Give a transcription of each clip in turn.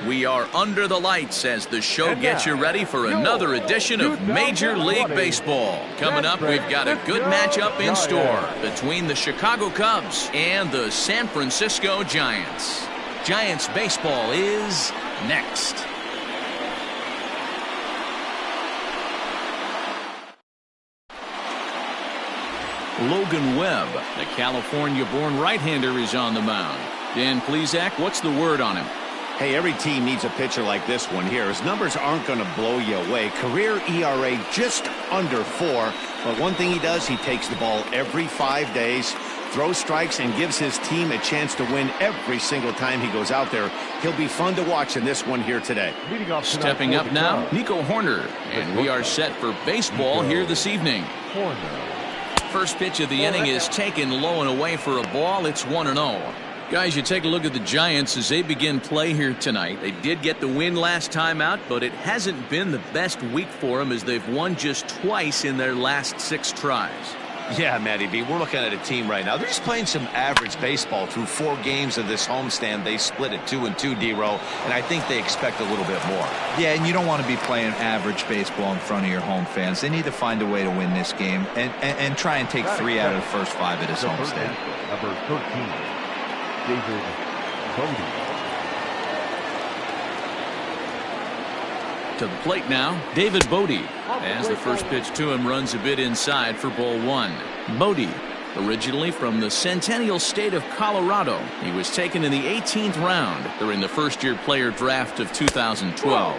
We are under the lights as the show gets you ready for another edition of Major League Baseball. Coming up, we've got a good matchup in store between the Chicago Cubs and the San Francisco Giants. Giants baseball is next. Logan Webb, the California-born right-hander, is on the mound. Dan Plesac, what's the word on him? Hey, every team needs a pitcher like this one here. His numbers aren't going to blow you away. Career ERA just under 4. But one thing he does, he takes the ball every 5 days, throws strikes, and gives his team a chance to win every single time he goes out there. He'll be fun to watch in this one here today. Stepping up now, Nico Horner. And we are set for baseball here this evening. First pitch of the inning is taken low and away for a ball. It's 1-0. Guys, you take a look at the Giants as they begin play here tonight. They did get the win last time out, but it hasn't been the best week for them as they've won just twice in their last 6 tries. Yeah, Matty B, we're looking at a team right now. They're just playing some average baseball through 4 games of this homestand. They split it 2-2, D-Row, and I think they expect a little bit more. Yeah, and you don't want to be playing average baseball in front of your home fans. They need to find a way to win this game and try and take 3 out of the first 5 at this homestand. Number 13. David Bodie. To the plate now, David Bodie. As the first pitch to him runs a bit inside for ball 1. Bodie, originally from the Centennial State of Colorado. He was taken in the 18th round during the first-year player draft of 2012.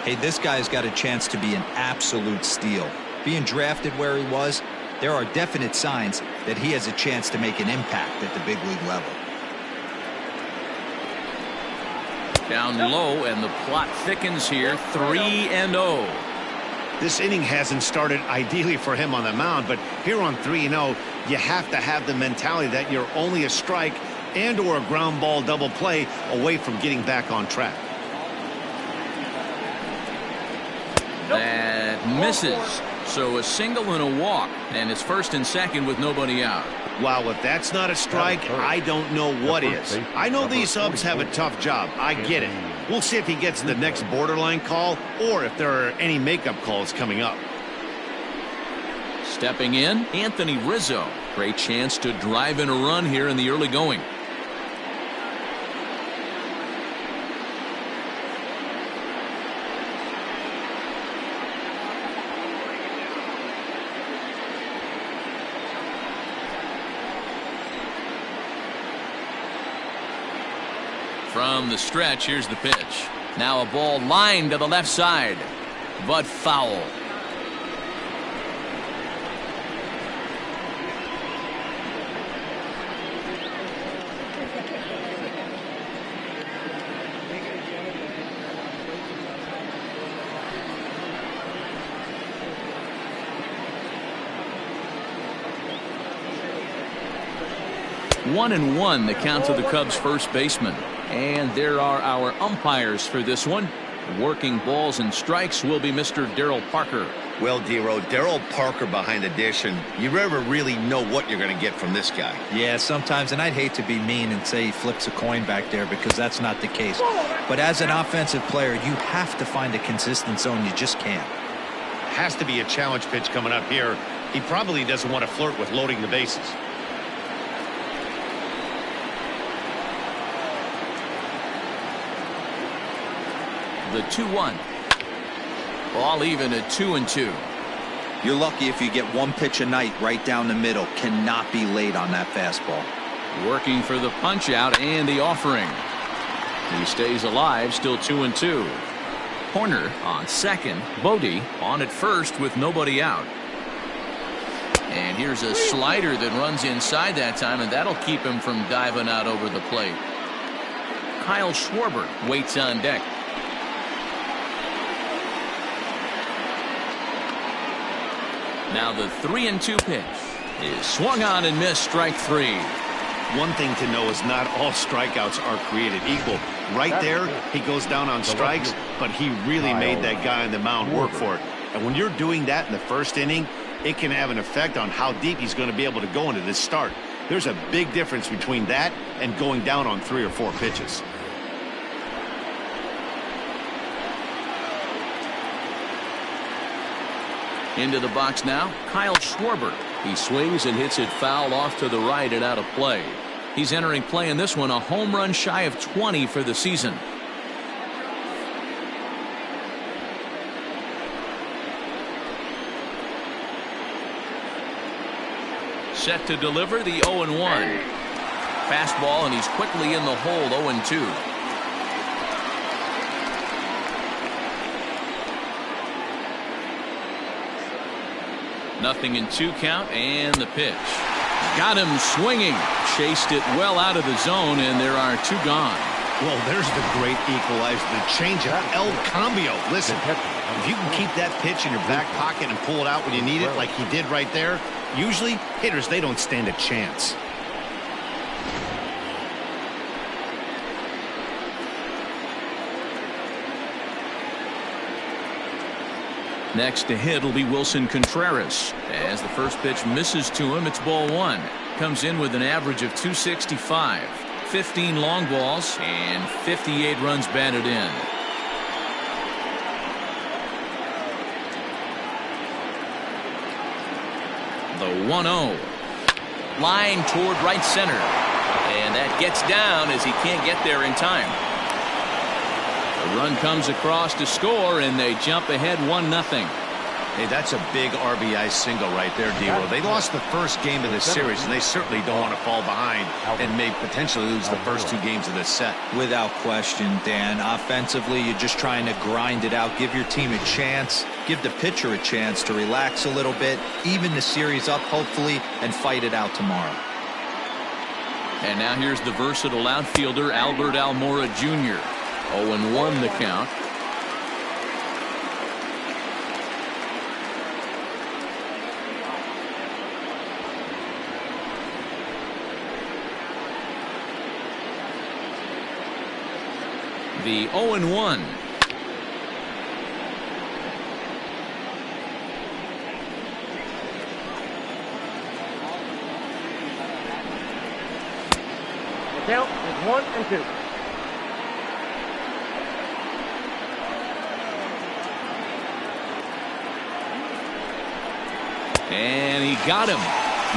Hey, this guy's got a chance to be an absolute steal. Being drafted where he was, there are definite signs that he has a chance to make an impact at the big league level. Down low, and the plot thickens here. 3-0. This inning hasn't started ideally for him on the mound, but here on 3-0, you have to have the mentality that you're only a strike and or a ground ball double play away from getting back on track. That misses. So a single and a walk, and it's first and second with nobody out. Wow, if that's not a strike, I don't know what is. I know these subs have a tough job. I get it. We'll see if he gets the next borderline call or if there are any makeup calls coming up. Stepping in, Anthony Rizzo. Great chance to drive in a run here in the early going. From the stretch, here's the pitch. Now a ball lined to the left side, but foul. One and one, the count to the Cubs' first baseman. And there are our umpires for this one. Working balls and strikes will be Mr. Darryl Parker. Well, D-Row, Darryl Parker behind the dish, and you never really know what you're going to get from this guy. Yeah, sometimes, and I'd hate to be mean and say he flips a coin back there because that's not the case. But as an offensive player, you have to find a consistent zone. You just can't. Has to be a challenge pitch coming up here. He probably doesn't want to flirt with loading the bases. The 2-1. Ball even at 2-2. You're lucky if you get one pitch a night right down the middle. Cannot be late on that fastball. Working for the punch out and the offering. He stays alive, still 2-2. Horner on second. Bodie on at first with nobody out. And here's a slider that runs inside that time, and that'll keep him from diving out over the plate. Kyle Schwarber waits on deck. Now the 3-2 pitch is swung on and missed, strike 3. One thing to know is not all strikeouts are created equal. Right there, he goes down on strikes, but he really made that guy on the mound work for it. And when you're doing that in the first inning, it can have an effect on how deep he's going to be able to go into this start. There's a big difference between that and going down on 3 or 4 pitches. Into the box now, Kyle Schwarber. He swings and hits it foul off to the right and out of play. He's entering play in this one, a home run shy of 20 for the season. Set to deliver the 0-1. Fastball, and he's quickly in the hole, 0-2. Nothing in 2 count, and the pitch. Got him swinging. Chased it well out of the zone, and there are 2 gone. Well, there's the great equalizer, the changeup, El Cambio. Listen, if you can keep that pitch in your back pocket and pull it out when you need it, like he did right there, usually hitters, they don't stand a chance. Next to hit will be Wilson Contreras. As the first pitch misses to him, it's ball 1. Comes in with an average of 265. 15 long balls and 58 runs batted in. The 1-0. Line toward right center. And that gets down as he can't get there in time. The run comes across to score, and they jump ahead 1-0. Hey, that's a big RBI single right there, D-Row. They lost the first game of this series, and they certainly don't want to fall behind and may potentially lose the first 2 games of this set. Without question, Dan. Offensively, you're just trying to grind it out, give your team a chance, give the pitcher a chance to relax a little bit, even the series up, hopefully, and fight it out tomorrow. And now here's the versatile outfielder, Albert Almora Jr. 0-1 the count. The 0-1. The count is 1-2. And he got him.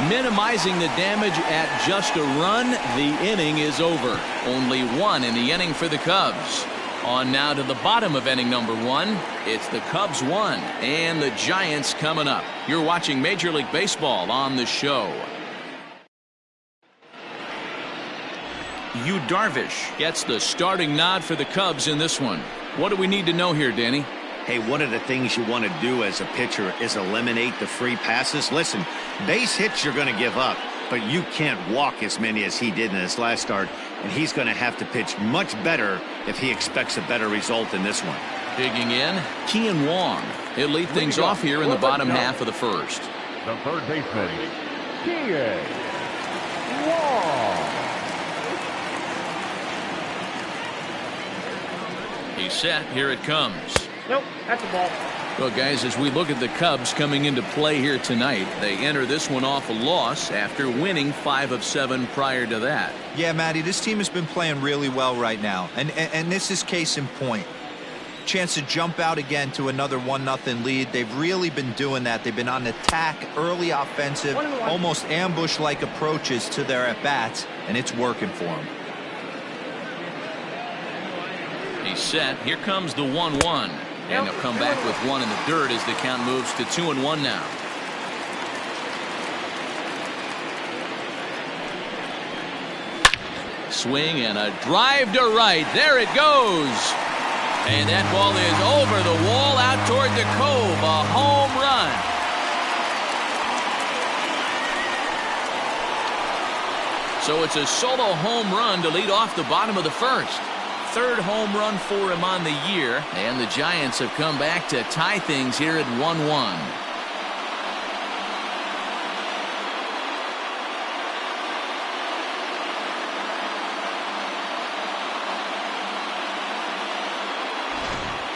Minimizing the damage at just a run. The inning is over. Only 1 in the inning for the Cubs. On now to the bottom of inning number 1. It's the Cubs 1 and the Giants coming up. You're watching Major League Baseball on the show. Yu Darvish gets the starting nod for the Cubs in this one. What do we need to know here, Danny? Hey, one of the things you want to do as a pitcher is eliminate the free passes. Listen, base hits you're going to give up, but you can't walk as many as he did in his last start, and he's going to have to pitch much better if he expects a better result in this one. Digging in, Kian Wong. He'll lead things off here in the bottom half of the first. The third baseman, Kian Wong. He's set. Here it comes. Nope, that's a ball. Well, guys, as we look at the Cubs coming into play here tonight, they enter this one off a loss after winning 5 of 7 prior to that. Yeah, Matty, this team has been playing really well right now, and this is case in point. Chance to jump out again to another 1-0 lead. They've really been doing that. They've been on attack, early offensive, almost ambush-like approaches to their at-bats, and it's working for them. He's set. Here comes the 1-1. And they'll come back with 1 in the dirt as the count moves to 2-1 now. Swing and a drive to right. There it goes. And that ball is over the wall out toward the cove. A home run. So it's a solo home run to lead off the bottom of the first. 3rd home run for him on the year, and the Giants have come back to tie things here at 1-1.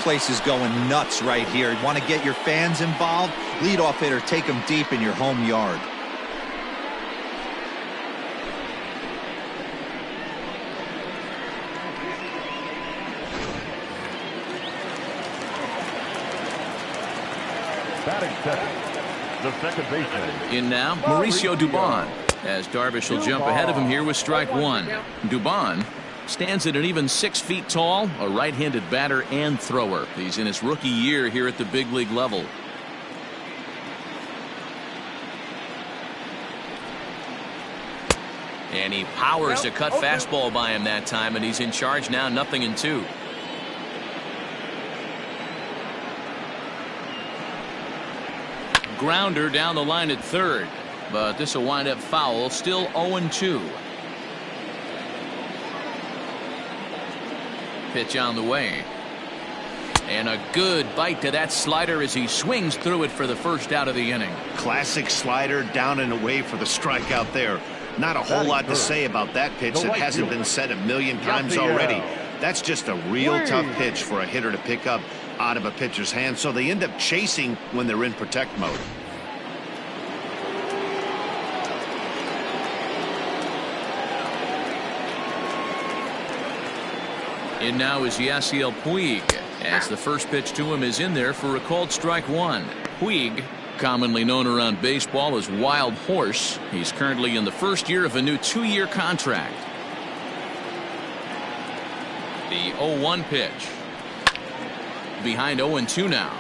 Place is going nuts right here. You want to get your fans involved? Leadoff hitter, take them deep in your home yard. Batting second, the second baseman. In now, Mauricio Dubon, as Darvish will jump ahead of him here with strike one. Dubon stands at an even 6 feet tall, a right-handed batter and thrower. He's in his rookie year here at the big league level. And he powers a cut fastball by him that time, and he's in charge now, 0-2. Grounder down the line at third, but this will wind up foul. Still 0-2. Pitch on the way, and a good bite to that slider as he swings through it for the first out of the inning. Classic slider, down and away for the strikeout there. Not a whole lot to say about that pitch that hasn't been said a million times already. That's just a real tough pitch for a hitter to pick up out of a pitcher's hand, so they end up chasing when they're in protect mode. In now is Yasiel Puig, as the first pitch to him is in there for a called strike one. Puig, commonly known around baseball as Wild Horse, he's currently in the first year of a new 2-year contract. The 0-1 pitch. Behind 0-2 now.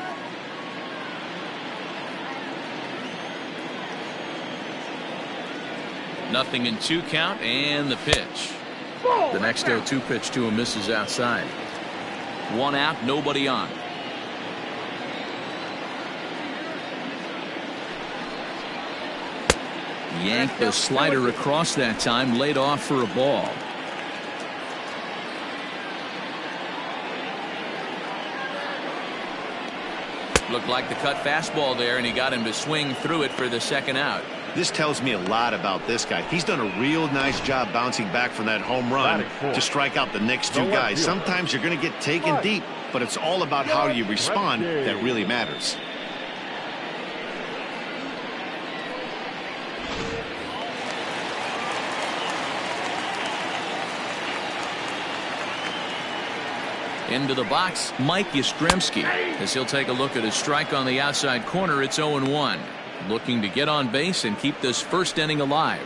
Nothing in 2 count, and the pitch. The next 0-2 pitch to him misses outside. 1 out, nobody on. Yanked the slider across that time, laid off for a ball. Looked like the cut fastball there, and he got him to swing through it for the second out. This tells me a lot about this guy. He's done a real nice job bouncing back from that home run to strike out the next 2 guys. Sometimes you're going to get taken deep, but it's all about how you respond that really matters. Into the box, Mike Yastrzemski, as he'll take a look at his strike on the outside corner. It's 0-1. Looking to get on base and keep this first inning alive.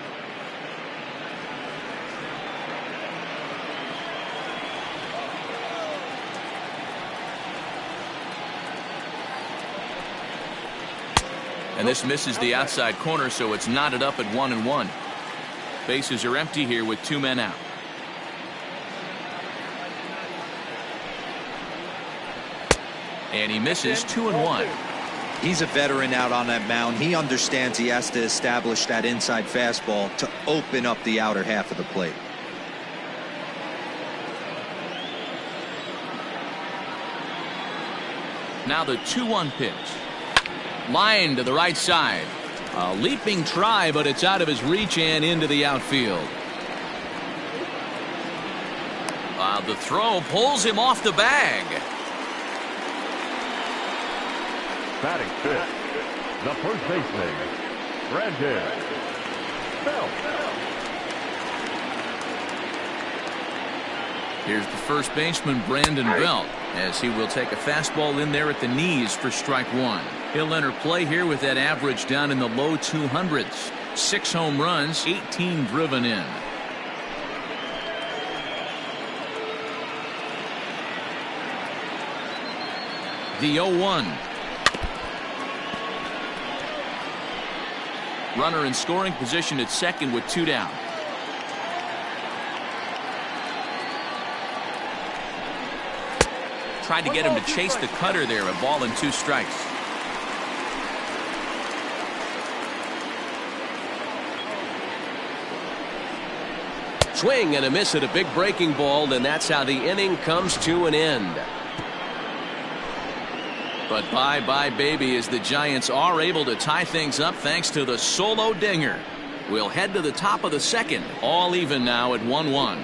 And this misses the outside corner, so it's knotted up at 1-1. Bases are empty here with 2 men out. And he misses 2-1. He's a veteran out on that mound. He understands he has to establish that inside fastball to open up the outer half of the plate. Now the 2-1 pitch. Line to the right side. A leaping try, but it's out of his reach and into the outfield. The throw pulls him off the bag. Batting fifth, the first baseman, Brandon Belt. Here's the first baseman, Brandon Belt, as he will take a fastball in there at the knees for strike one. He'll enter play here with that average down in the low 200s. 6 home runs, 18 driven in. The 0-1. Runner in scoring position at second with 2 down. Tried to get him to chase the cutter there. A ball and 2 strikes. Swing and a miss at a big breaking ball, and that's how the inning comes to an end. But bye-bye, baby, as the Giants are able to tie things up thanks to the solo dinger. We'll head to the top of the second, all even now at 1-1.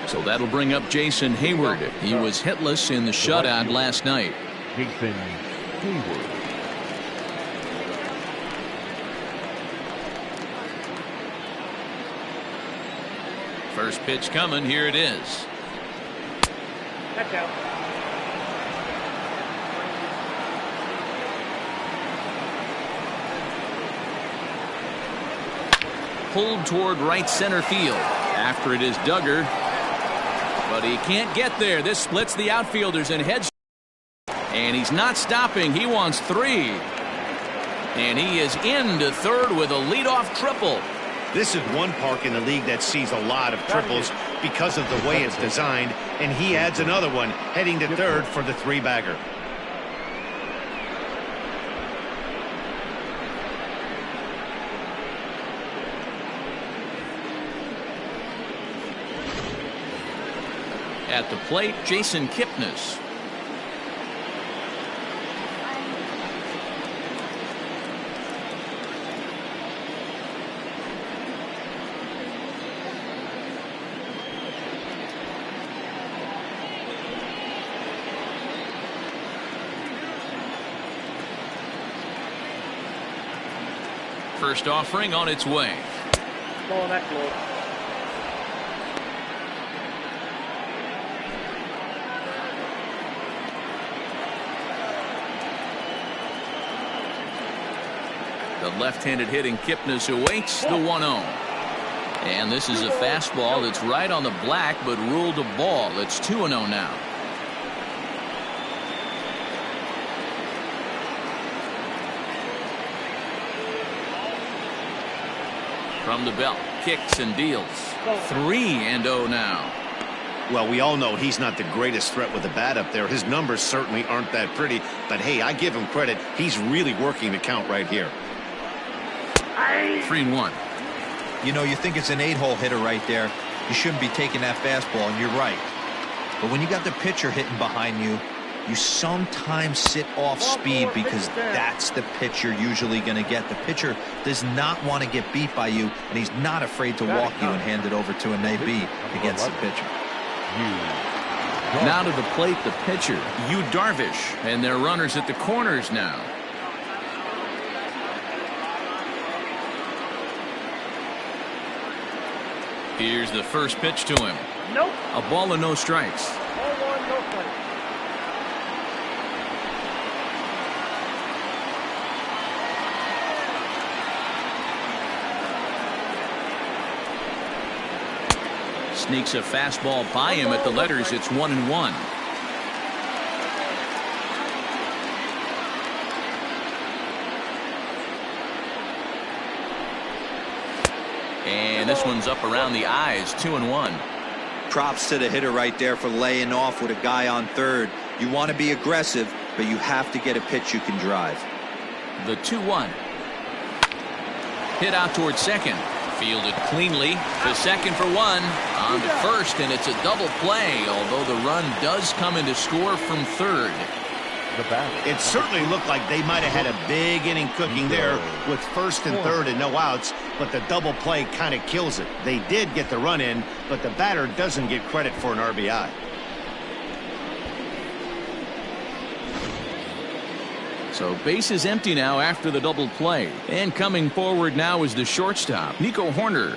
So that'll bring up Jason Hayward. He was hitless in the shutout last night. Jason Hayward. First pitch coming. Here it is. pulled toward right center field. After it is Duggar, but he can't get there. This splits the outfielders and heads. And he's not stopping. He wants 3. And he is into third with a leadoff triple. This is one park in the league that sees a lot of triples because of the way it's designed, and he adds another one heading to third for the 3-bagger. At the plate, Jason Kipnis. First offering on its way. Ball on that floor. The left-handed hitting Kipnis awaits the 1-0. And this is a fastball that's right on the black but ruled a ball. It's 2-0 now. From the belt, kicks and deals. 3-0 now. Well, we all know he's not the greatest threat with the bat up there. His numbers certainly aren't that pretty, but hey, I give him credit. He's really working the count right here. 3-1. You know, you think it's an 8-hole hitter right there. You shouldn't be taking that fastball, and you're right. But when you got the pitcher hitting behind you, you sometimes sit off speed because that's the pitch you're usually going to get. The pitcher does not want to get beat by you, and he's not afraid to walk you and hand it over to an AB against the pitcher. Now to the plate, the pitcher, Yu Darvish, and their runners at the corners now. Here's the first pitch to him. Nope. A ball and no strikes. Ball 1, no strikes. Sneaks a fastball by him at the letters. It's 1-1. And this one's up around the eyes. 2-1. Props to the hitter right there for laying off with a guy on third. You want to be aggressive, but you have to get a pitch you can drive. The 2-1. Hit out towards second. Fielded cleanly to second for 1. On to first, and it's a double play, although the run does come in to score from third. It certainly looked like they might have had a big inning cooking there with first and third and no outs, but the double play kind of kills it. They did get the run in, but the batter doesn't get credit for an RBI. So base is empty now after the double play. And coming forward now is the shortstop, Nico Horner.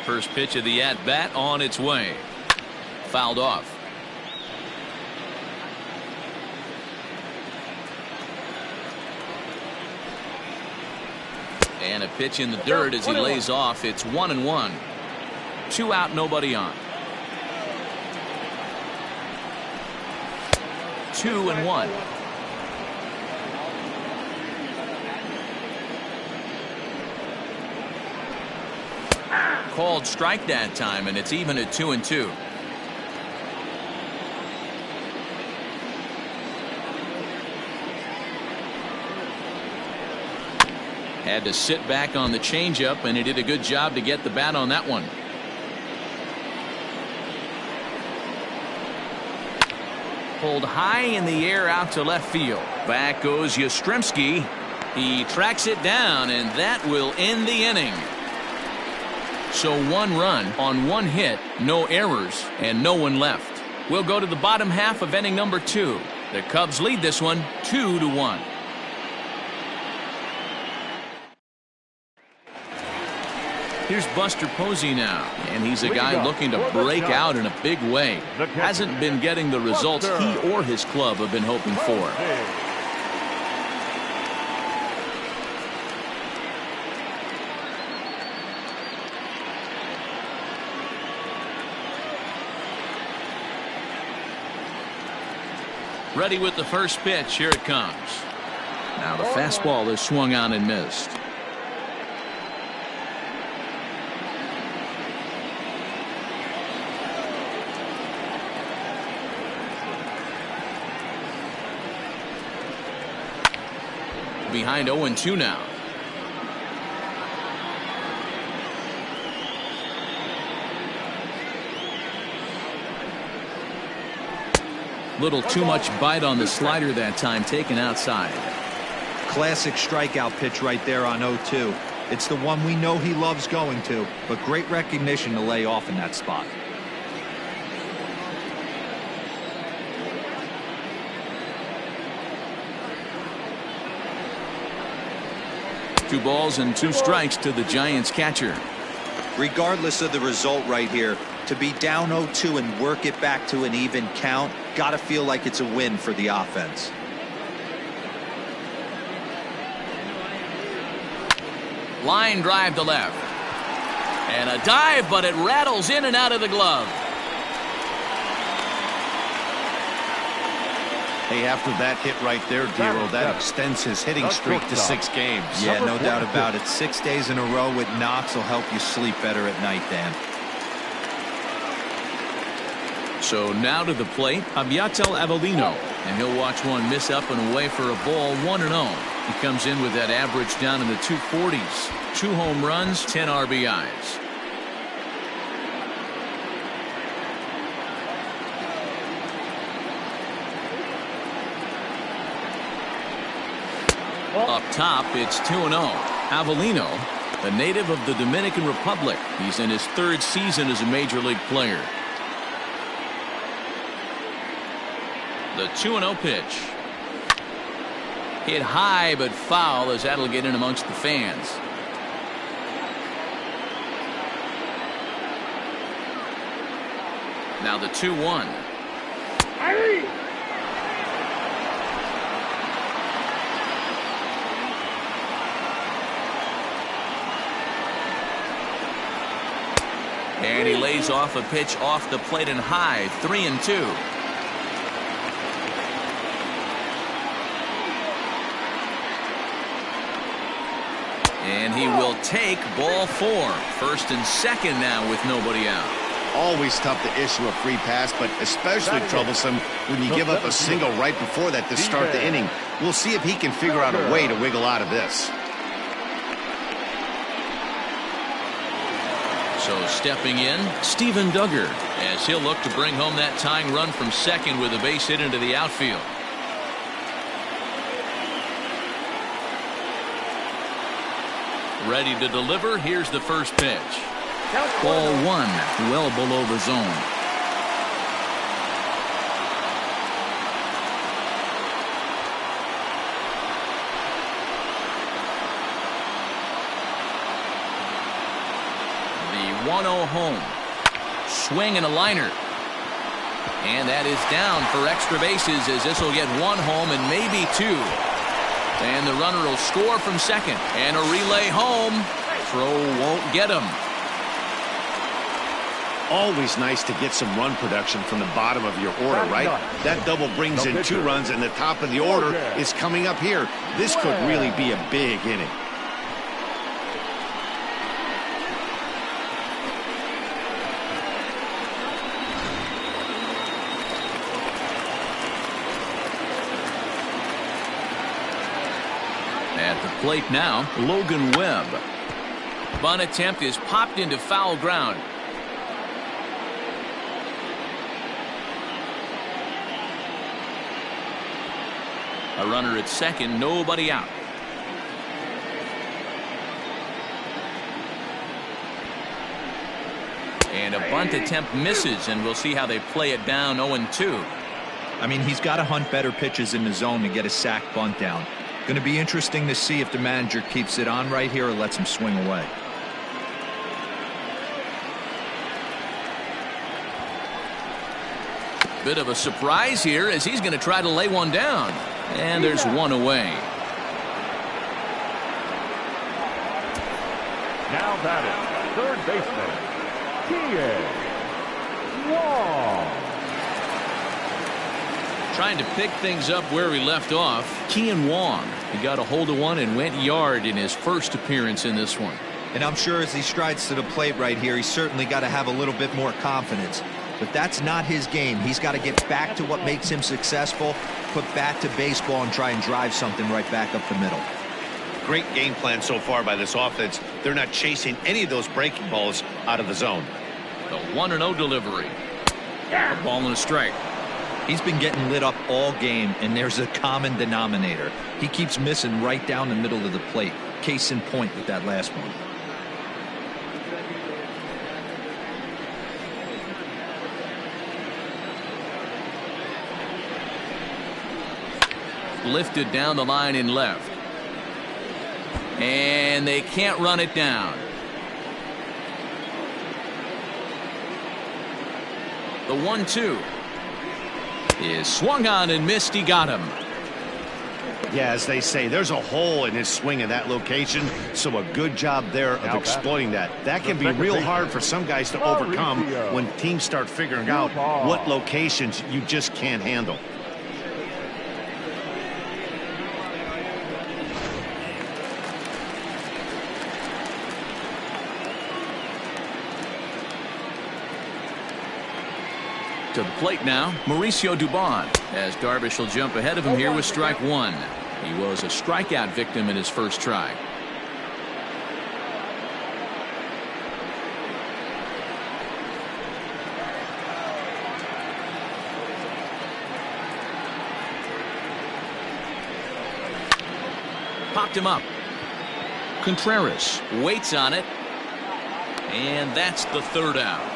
First pitch of the at-bat on its way. Fouled off. And a pitch in the dirt as he lays off. It's 1-1. 2 out, nobody on. 2-1. Called strike that time, and it's even at 2-2. Had to sit back on the changeup, and he did a good job to get the bat on that one. Pulled high in the air out to left field. Back goes Yastrzemski. He tracks it down, and that will end the inning. So 1 run on 1 hit, no errors, and no one left. We'll go to the bottom half of inning number 2. The Cubs lead this one 2-1. Here's Buster Posey now, and he's a guy looking to break out in a big way. Hasn't been getting the results he or his club have been hoping for. Ready with the first pitch. Here it comes. Now the fastball is swung on and missed. Behind 0-2 now. Little too much bite on the slider that time, taken outside. Classic strikeout pitch right there on 0-2. It's the one we know he loves going to, but great recognition to lay off in that spot. Two balls and two strikes to the Giants catcher. Regardless of the result right here, to be down 0-2 and work it back to an even count, gotta feel like it's a win for the offense. Line drive to left. And a dive, but it rattles in and out of the glove. Hey, after that hit right there, Dero, that extends his hitting streak to 6 games. Yeah, no doubt about it. 6 days in a row with knocks will help you sleep better at night, Dan. So now to the plate, Abiatel Avellino, and he'll watch one miss up and away for a ball, 1-0. He comes in with that average down in the 240s. 2 home runs, 10 RBIs. Up top, it's 2-0. Avellino, a native of the Dominican Republic. He's in his 3rd season as a major league player. The 2-0 pitch. Hit high but foul, as that'll get in amongst the fans. Now the 2-1. And he lays off a pitch off the plate and high. 3-2. And he will take ball 4. 1st and 2nd now with nobody out. Always tough to issue a free pass, but especially troublesome when you give up a single right before that to start the inning. We'll see if he can figure out a way to wiggle out of this. So stepping in, Steven Duggar, as he'll look to bring home that tying run from second with a base hit into the outfield. Ready to deliver. Here's the first pitch. Ball 1, well below the zone. The 1-0 home. Swing and a liner. And that is down for extra bases, as this will get 1 home and maybe 2. And the runner will score from second. And a relay home. Throw won't get him. Always nice to get some run production from the bottom of your order, right? That double brings in 2 runs, and the top of the order is coming up here. This could really be a big inning. At the plate now, Logan Webb. Bunt attempt is popped into foul ground. A runner at second, nobody out. And a bunt attempt misses, and we'll see how they play it down 0-2. I mean, he's got to hunt better pitches in the zone to get a sac bunt down. Going to be interesting to see if the manager keeps it on right here or lets him swing away. Bit of a surprise here, as he's going to try to lay one down. And there's one away. Now batting, third baseman, T.A. Wong. Trying to pick things up where he left off. Kean Wong. He got a hold of one and went yard in his first appearance in this one. And I'm sure as he strides to the plate right here, he's certainly got to have a little bit more confidence. But that's not his game. He's got to get back to what makes him successful, put bat to baseball, and try and drive something right back up the middle. Great game plan so far by this offense. They're not chasing any of those breaking balls out of the zone. The 1-0 delivery. A ball and a strike. He's been getting lit up all game, and there's a common denominator. He keeps missing right down the middle of the plate. Case in point with that last one. Lifted down the line in left. And they can't run it down. The 1-2 is swung on and missed. He got him. Yeah, as they say, there's a hole in his swing in that location, so a good job there of exploiting that. That can be real hard for some guys to overcome when teams start figuring out what locations you just can't handle. To the plate now, Mauricio Dubon, as Darvish will jump ahead of him here with strike one. He was a strikeout victim in his first try. Popped him up. Contreras waits on it. And that's the third out.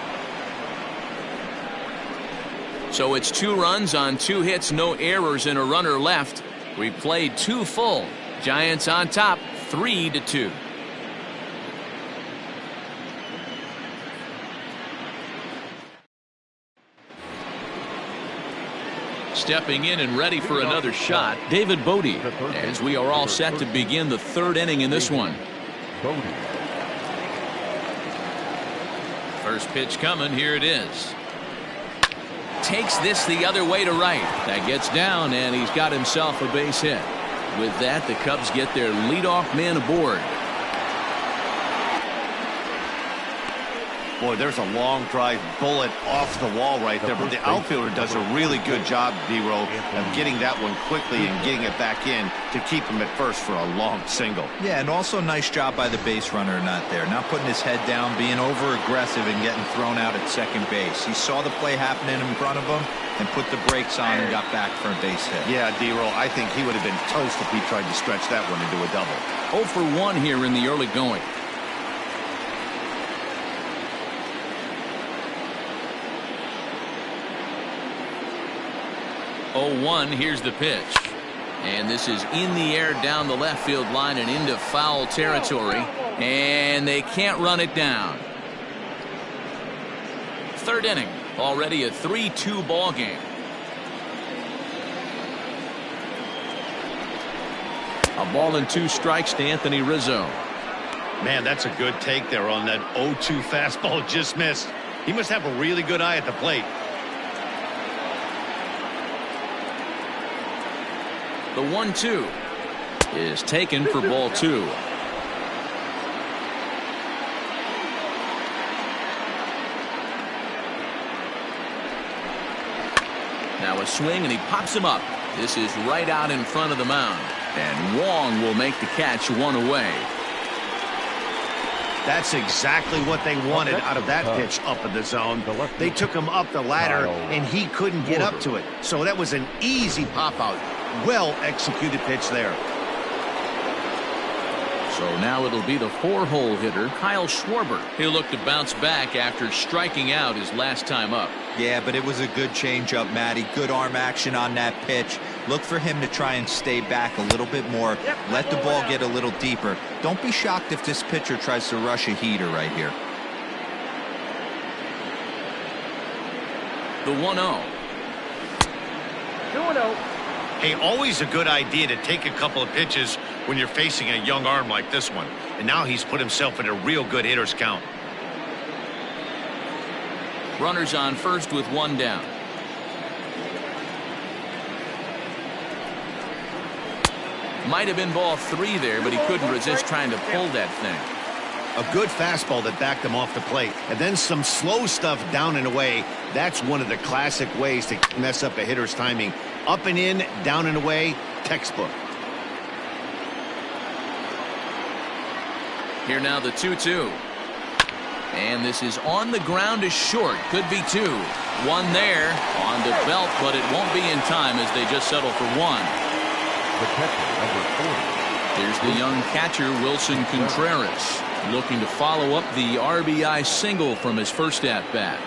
So it's 2 runs on 2 hits, no errors, and a runner left. We played 2 full. Giants on top, 3-2. Stepping in and ready for another shot, David Bodie, as we are all set to begin the 3rd inning in this one. First pitch coming, here it is. Takes this the other way to right. That gets down, and he's got himself a base hit. With that, the Cubs get their leadoff man aboard. Boy, there's a long drive bullet off the wall right there, but the outfielder does a really good job, D-Row, of getting that one quickly and getting it back in to keep him at first for a long single. Yeah, and also nice job by the base runner not there. Not putting his head down, being over-aggressive and getting thrown out at second base. He saw the play happening in front of him and put the brakes on and got back for a base hit. Yeah, D-Row, I think he would have been toast if he tried to stretch that one into a double. 0 for 1 here in the early going. Here's the pitch. And this is in the air down the left field line and into foul territory. And they can't run it down. 3rd inning. Already a 3-2 ball game. A ball and 2 strikes to Anthony Rizzo. Man, that's a good take there on that 0-2 fastball just missed. He must have a really good eye at the plate. The 1-2 is taken for ball 2. Now a swing, and he pops him up. This is right out in front of the mound. And Wong will make the catch 1 away. That's exactly what they wanted out of that pitch up in the zone. They took him up the ladder, and he couldn't get up to it. So that was an easy pop-out. Well-executed pitch there. So now it'll be the 4-hole hitter, Kyle Schwarber. He'll look to bounce back after striking out his last time up. Yeah, but it was a good changeup, Matty. Good arm action on that pitch. Look for him to try and stay back a little bit more. Let the ball get a little deeper. Don't be shocked if this pitcher tries to rush a heater right here. The 1-0. 2-0. Hey, always a good idea to take a couple of pitches when you're facing a young arm like this one. And now he's put himself in a real good hitter's count. Runners on first with 1 down. Might have been ball 3 there, but he couldn't resist trying to pull that thing. A good fastball that backed him off the plate. And then some slow stuff down and away. That's one of the classic ways to mess up a hitter's timing. Up and in, down and away, textbook. Here now the 2-2. And this is on the ground is short. Could be 2. 1 there on the belt, but it won't be in time as they just settle for 1. The catcher, number 40. Here's the young catcher, Wilson Contreras, looking to follow up the RBI single from his first at-bat.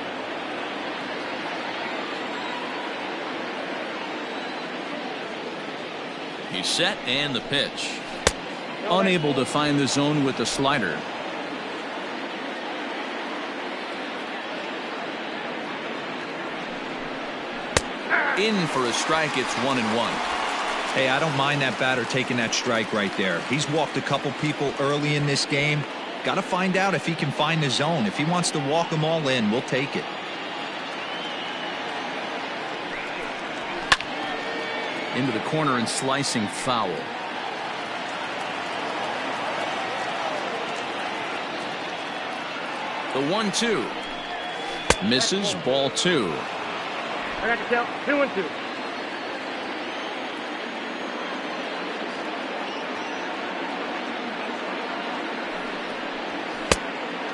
He's set and the pitch. Unable to find the zone with the slider. In for a strike. It's 1-1. Hey, I don't mind that batter taking that strike right there. He's walked a couple people early in this game. Got to find out if he can find the zone. If he wants to walk them all in, we'll take it. Into the corner and slicing foul. The 1-2 misses. Ball 2. I got to count 2-2.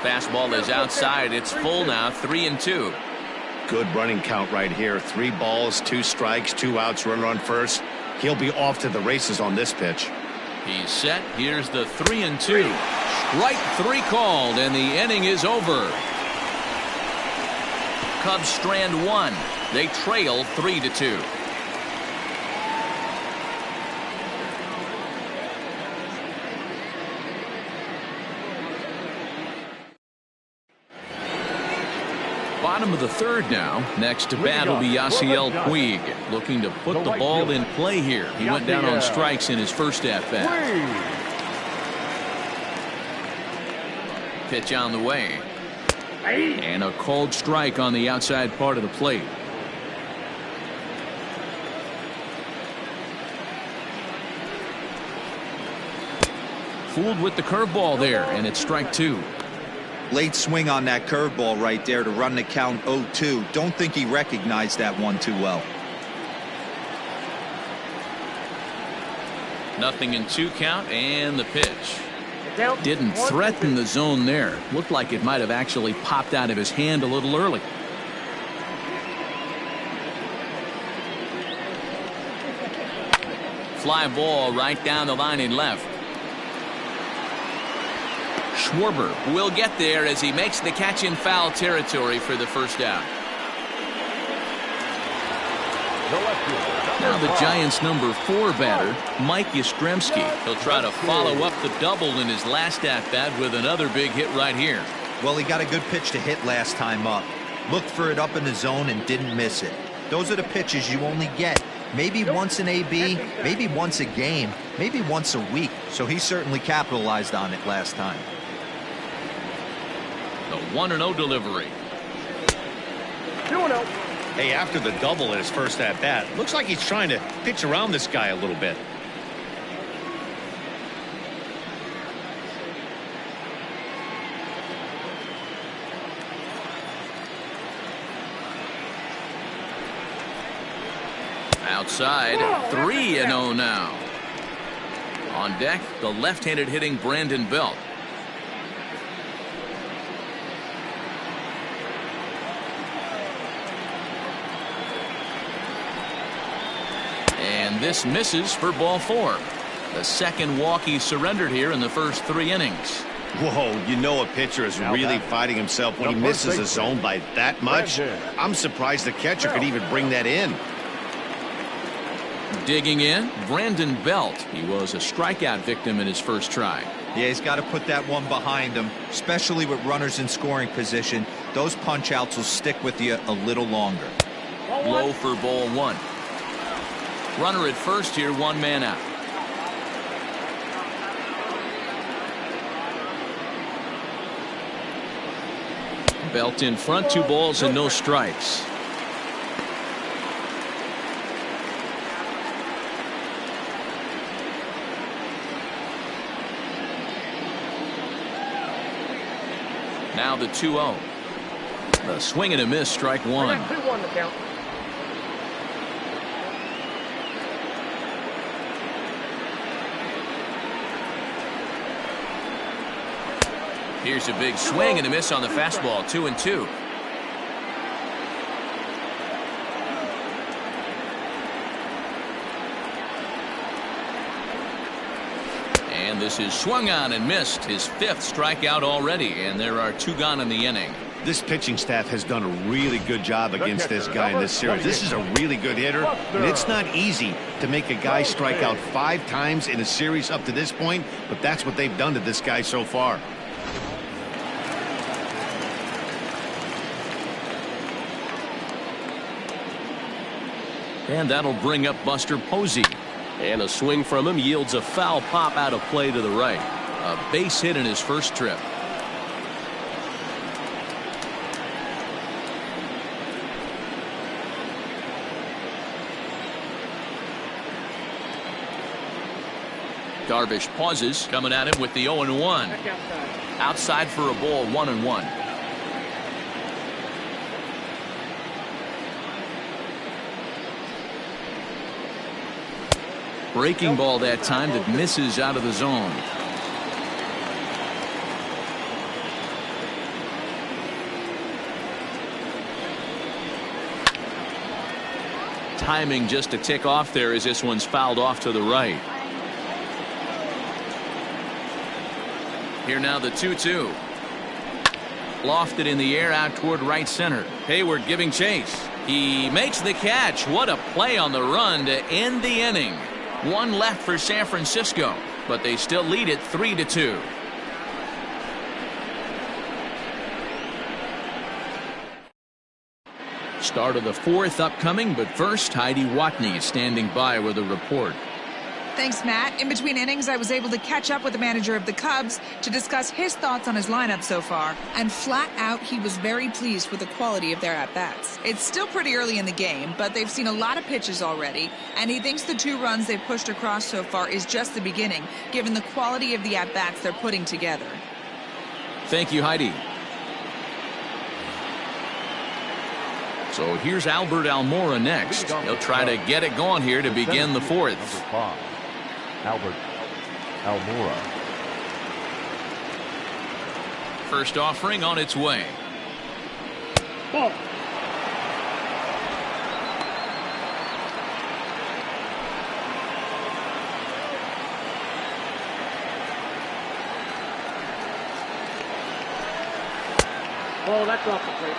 Fastball is outside. It's full now. 3-2. Good running count right here. 3 balls, 2 strikes, 2 outs, runner on first. He'll be off to the races on this pitch. He's set. Here's the 3-2. Strike 3 called, and the inning is over. Cubs strand 1. They trail 3-2. Bottom of the 3rd now. Next to bat will be Yasiel Puig, looking to put the ball in play here. He went down on strikes in his first at-bat. Pitch on the way. And a called strike on the outside part of the plate. Fooled with the curveball there, and it's strike 2. Late swing on that curveball right there to run the count 0-2. Don't think he recognized that one too well. Nothing in 2 count, and the pitch. Didn't threaten the zone there. Looked like it might have actually popped out of his hand a little early. Fly ball right down the line in left. Schwarber will get there as he makes the catch in foul territory for the first out. Now the Giants' number 4 batter, Mike Yastrzemski. He'll try to follow up the double in his last at-bat with another big hit right here. Well, he got a good pitch to hit last time up. Looked for it up in the zone and didn't miss it. Those are the pitches you only get maybe once in AB, maybe once a game, maybe once a week. So he certainly capitalized on it last time. The 1-0 delivery. 2-0. Hey, after the double in his first at-bat, looks like he's trying to pitch around this guy a little bit. Outside, 3-0 now. On deck, the left-handed hitting Brandon Belt. And this misses for ball 4. The second walk he surrendered here in the first 3 innings. Whoa, you know a pitcher is really fighting himself when he misses a zone by that much. I'm surprised the catcher could even bring that in. Digging in, Brandon Belt. He was a strikeout victim in his first try. Yeah, he's got to put that one behind him, especially with runners in scoring position. Those punch outs will stick with you a little longer. Low for ball 1. Runner at first here, 1 man out. Belt in front, 2 balls and no strikes. Now the 2-0. A swing and a miss, strike one. 2-1 the count. Here's a big swing and a miss on the fastball. 2-2. And this is swung on and missed. His 5th strikeout already, and there are 2 gone in the inning. This pitching staff has done a really good job against this guy in this series. This is a really good hitter, and it's not easy to make a guy strike out 5 times in a series up to this point, but that's what they've done to this guy so far. And that'll bring up Buster Posey. And a swing from him yields a foul pop out of play to the right. A base hit in his first trip. Darvish pauses, coming at him with the 0-1. Outside for a ball, 1-1. Breaking ball that time that misses out of the zone. Timing just a tick off there as this one's fouled off to the right. Here now the 2-2. Lofted in the air out toward right center. Hayward giving chase. He makes the catch. What a play on the run to end the inning. 1 left for San Francisco, but they still lead it 3-2. Start of the 4th upcoming, but first Heidi Watney is standing by with a report. Thanks, Matt. In between innings, I was able to catch up with the manager of the Cubs to discuss his thoughts on his lineup so far. And flat out, he was very pleased with the quality of their at-bats. It's still pretty early in the game, but they've seen a lot of pitches already. And he thinks the 2 runs they've pushed across so far is just the beginning, given the quality of the at-bats they're putting together. Thank you, Heidi. So here's Albert Almora next. He'll try to get it going here to begin the 4th. Number 5, Albert Almora. First offering on its way. Ball. Oh, that's off the plate.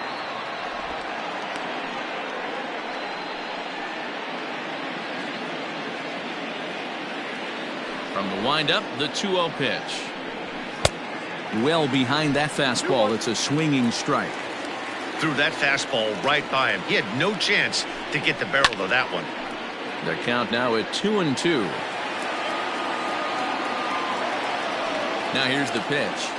From the windup, the 2-0 pitch. Well behind that fastball. It's a swinging strike. Threw that fastball right by him. He had no chance to get the barrel of that one. The count now at 2-2. Now here's the pitch.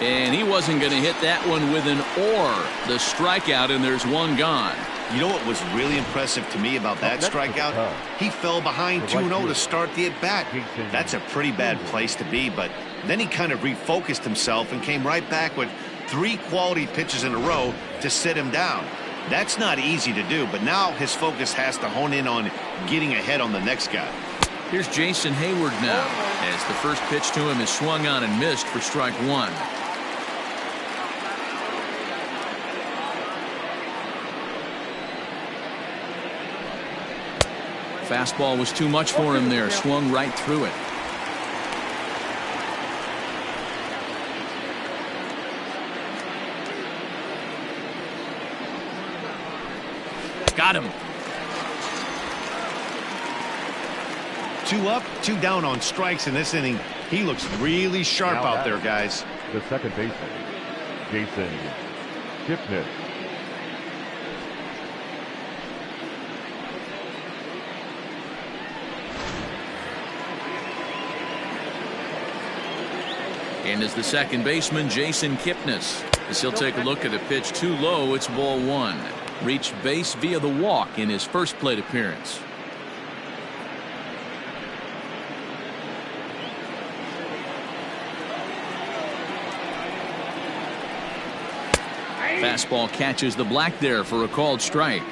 And he wasn't going to hit that one with an or. The strikeout, and there's 1 gone. You know what was really impressive to me about that strikeout? He fell behind 2-0 to start the at-bat. That's a pretty bad place to be, but then he kind of refocused himself and came right back with 3 quality pitches in a row to sit him down. That's not easy to do, but now his focus has to hone in on getting ahead on the next guy. Here's Jason Hayward now, as the first pitch to him is swung on and missed for strike 1. Fastball was too much for him there. Swung right through it. Got him. 2 up, 2 down on strikes in this inning. He looks really sharp out there, guys. The second baseman, Jason Kipnis. And as the second baseman, Jason Kipnis. As he'll take a look at a pitch too low, it's ball 1. Reached base via the walk in his first plate appearance. Fastball catches the black there for a called strike.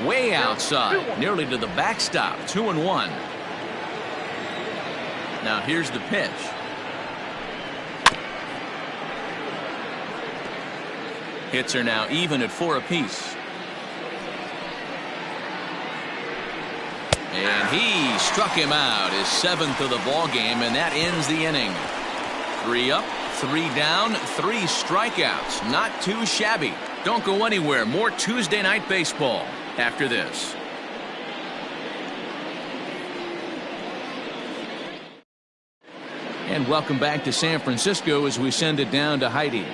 Way outside, nearly to the backstop. 2-1. Now here's the pitch. Hits are now even at 4 apiece. And he struck him out, his 7th of the ball game, and that ends the inning. 3 up, 3 down, 3 strikeouts. Not too shabby. Don't go anywhere. More Tuesday Night Baseball after this. And welcome back to San Francisco as we send it down to Heidi.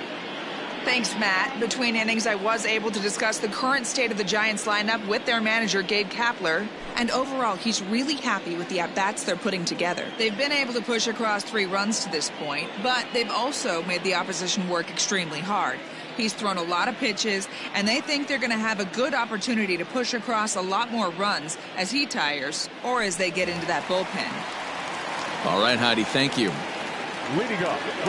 Thanks, Matt. Between innings, I was able to discuss the current state of the Giants lineup with their manager, Gabe Kapler. And overall, he's really happy with the at-bats they're putting together. They've been able to push across 3 runs to this point, but they've also made the opposition work extremely hard. He's thrown a lot of pitches, and they think they're going to have a good opportunity to push across a lot more runs as he tires or as they get into that bullpen. All right, Heidi, thank you.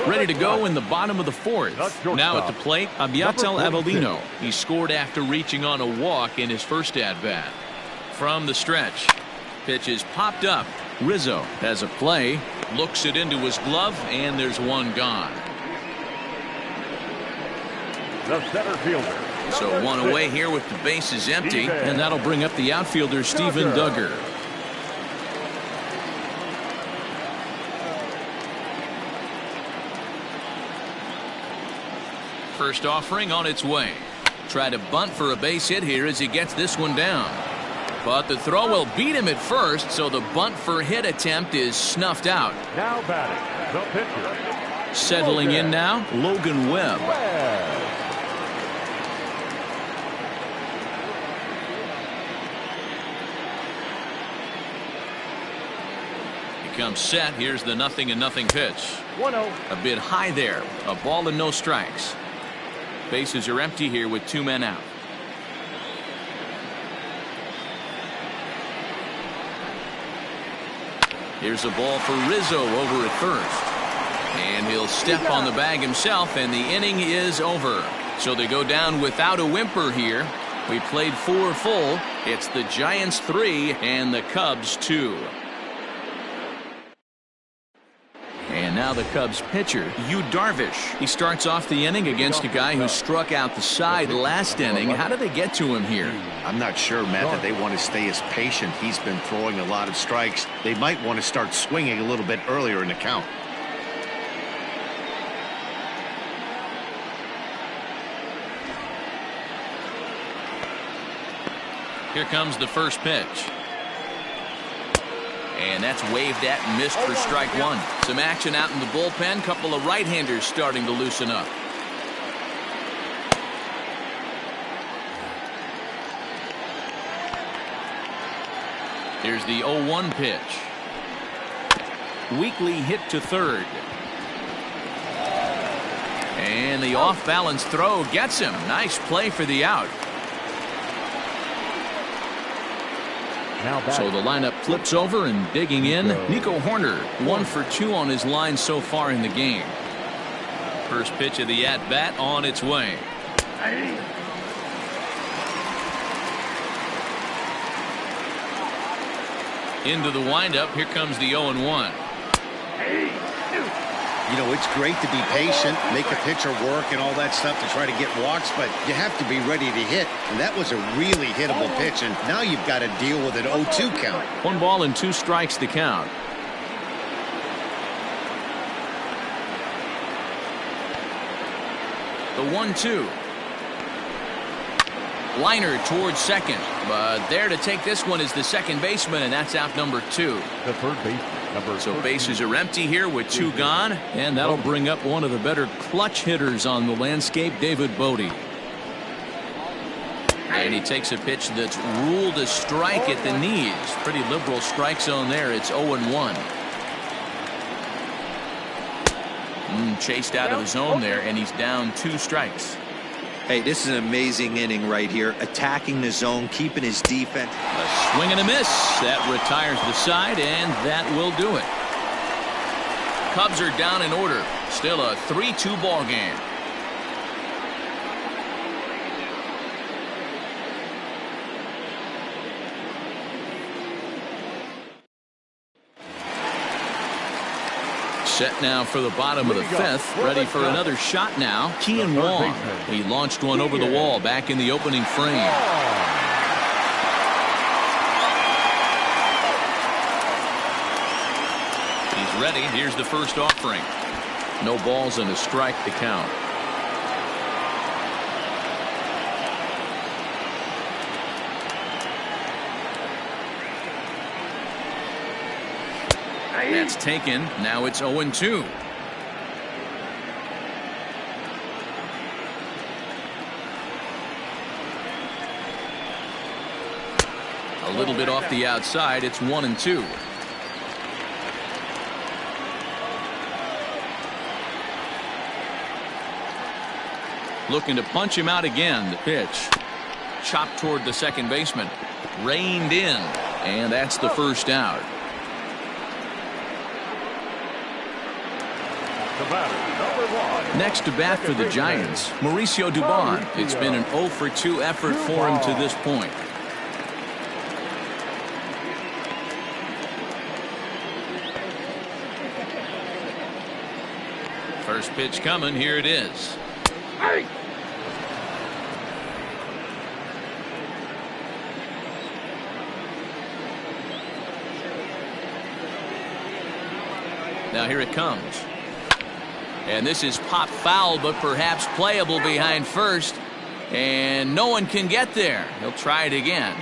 Ready to go in the bottom of the 4th. Now at the plate, Abiatel Avelino. He scored after reaching on a walk in his first at-bat. From the stretch, pitch is popped up. Rizzo has a play, looks it into his glove, and there's one gone. The center fielder. So one away here with the bases empty, and that'll bring up the outfielder Steven Duggar. First offering on its way. Try to bunt for a base hit here as he gets this one down. But the throw will beat him at first, so the bunt for hit attempt is snuffed out. Now batting, the pitcher. Settling in now, Logan Webb. He comes set. Here's the 0-0 pitch. 1-0. A bit high there. A ball and no strikes. Bases are empty here with 2 men out. Here's a ball for Rizzo over at first. And he'll step on the bag himself, and the inning is over. So they go down without a whimper here. We played 4 full. It's the Giants 3 and the Cubs 2. And now the Cubs pitcher, Yu Darvish. He starts off the inning against a guy who struck out the side last inning. How did they get to him here? I'm not sure, Matt, that they want to stay as patient. He's been throwing a lot of strikes. They might want to start swinging a little bit earlier in the count. Here comes the first pitch. And that's waved at and missed for strike 1. Some action out in the bullpen. Couple of right-handers starting to loosen up. Here's the 0-1 pitch. Weakly hit to third. And the off-balance throw gets him. Nice play for the out. So the lineup flips over, and digging in, Nico Horner, 1 for 2 on his line so far in the game. First pitch of the at-bat on its way. Into the windup. Here comes the 0-1. You know, it's great to be patient, make a pitcher work and all that stuff to try to get walks, but you have to be ready to hit. And that was a really hittable pitch, and now you've got to deal with an 0-2 count. 1 ball and 2 strikes to count. The 1-2. Liner towards second, but there to take this one is the second baseman, and that's out number 2. The third baseman. So bases are empty here with 2 gone, and that'll bring up one of the better clutch hitters on the landscape, David Bodie. And he takes a pitch that's ruled a strike at the knees. Pretty liberal strike zone there. It's 0-1. Chased out of the zone there, and he's down 2 strikes. Hey, this is an amazing inning right here. Attacking the zone, keeping his defense. A swing and a miss. That retires the side, and that will do it. Cubs are down in order. Still a 3-2 ball game. Set now for the bottom of the fifth. Ready for another shot now. Kean Wong. He launched one over the wall back in the opening frame. He's ready. Here's the first offering. No balls and a strike to count. That's taken. Now it's 0-2. A little bit off the outside. It's 1-2. Looking to punch him out again. The pitch. Chopped toward the second baseman. Reined in. And that's the first out. Next to bat for the Giants, Mauricio Dubon. It's been an 0-for-2 effort for him to this point. First pitch coming. Here it is. Now here it comes. And this is pop foul, but perhaps playable behind first. And no one can get there. He'll try it again.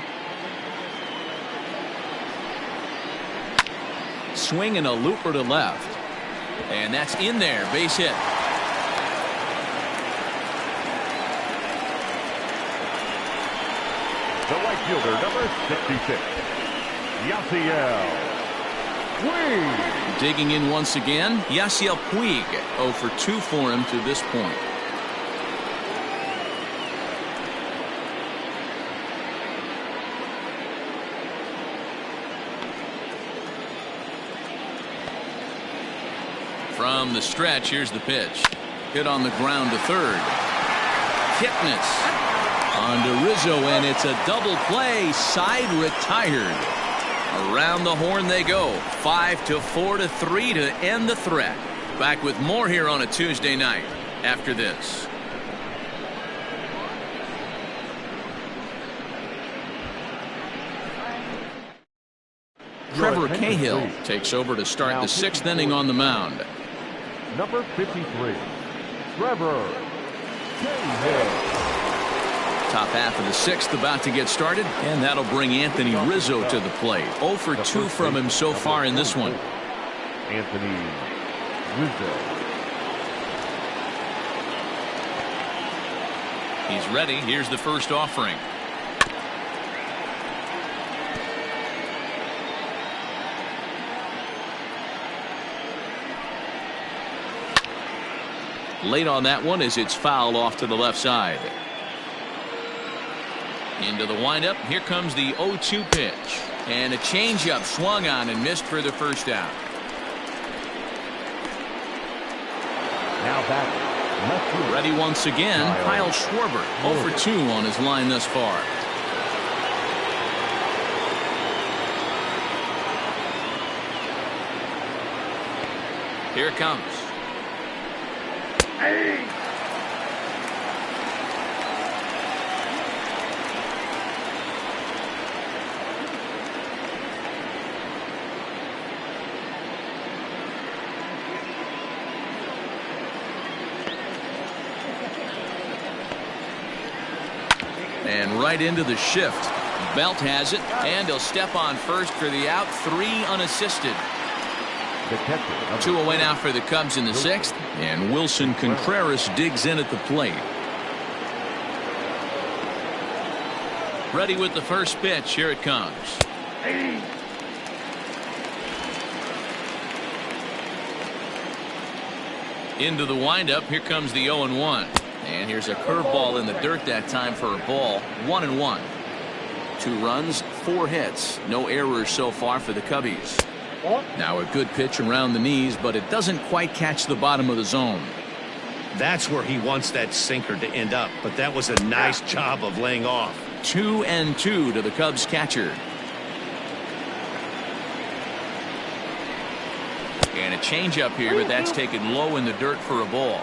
Swing and a looper to left. And that's in there. Base hit. The right fielder, number 66, Yasiel Puig. Digging in once again, Yasiel Puig. 0-for-2 for him to this point. From the stretch, here's the pitch. Hit on the ground to third. Kipnis on to Rizzo, and it's a double play. Side retired. Around the horn they go. 5-4-3 to end the threat. Back with more here on a Tuesday night after this. Trevor Cahill takes over to start the sixth inning on the mound. Number 53, Trevor Cahill. Top half of the sixth about to get started, and that'll bring Anthony Rizzo to the plate. 0-for-2 from him so far in this one. Anthony Rizzo. He's ready. Here's the first offering. Late on that one as it's fouled off to the left side. Into the windup. Here comes the 0-2 pitch. And a changeup swung on and missed for the first out. Now back. Ready once again. Kyle Schwarber. 0-for-2 on his line thus far. Here it comes. And right into the shift. Belt has it, and he'll step on first for the out. 3 unassisted. 2 away now for the Cubs in the sixth, and Wilson Contreras digs in at the plate. Ready with the first pitch. Here it comes. Into the windup. Here comes the 0-1. And here's a curveball in the dirt that time for a ball. 1-1. 2 runs, 4 hits. No errors so far for the Cubbies. Now a good pitch around the knees, but it doesn't quite catch the bottom of the zone. That's where he wants that sinker to end up, but that was a nice job of laying off. 2-2 to the Cubs catcher. And a changeup here, but that's taken low in the dirt for a ball.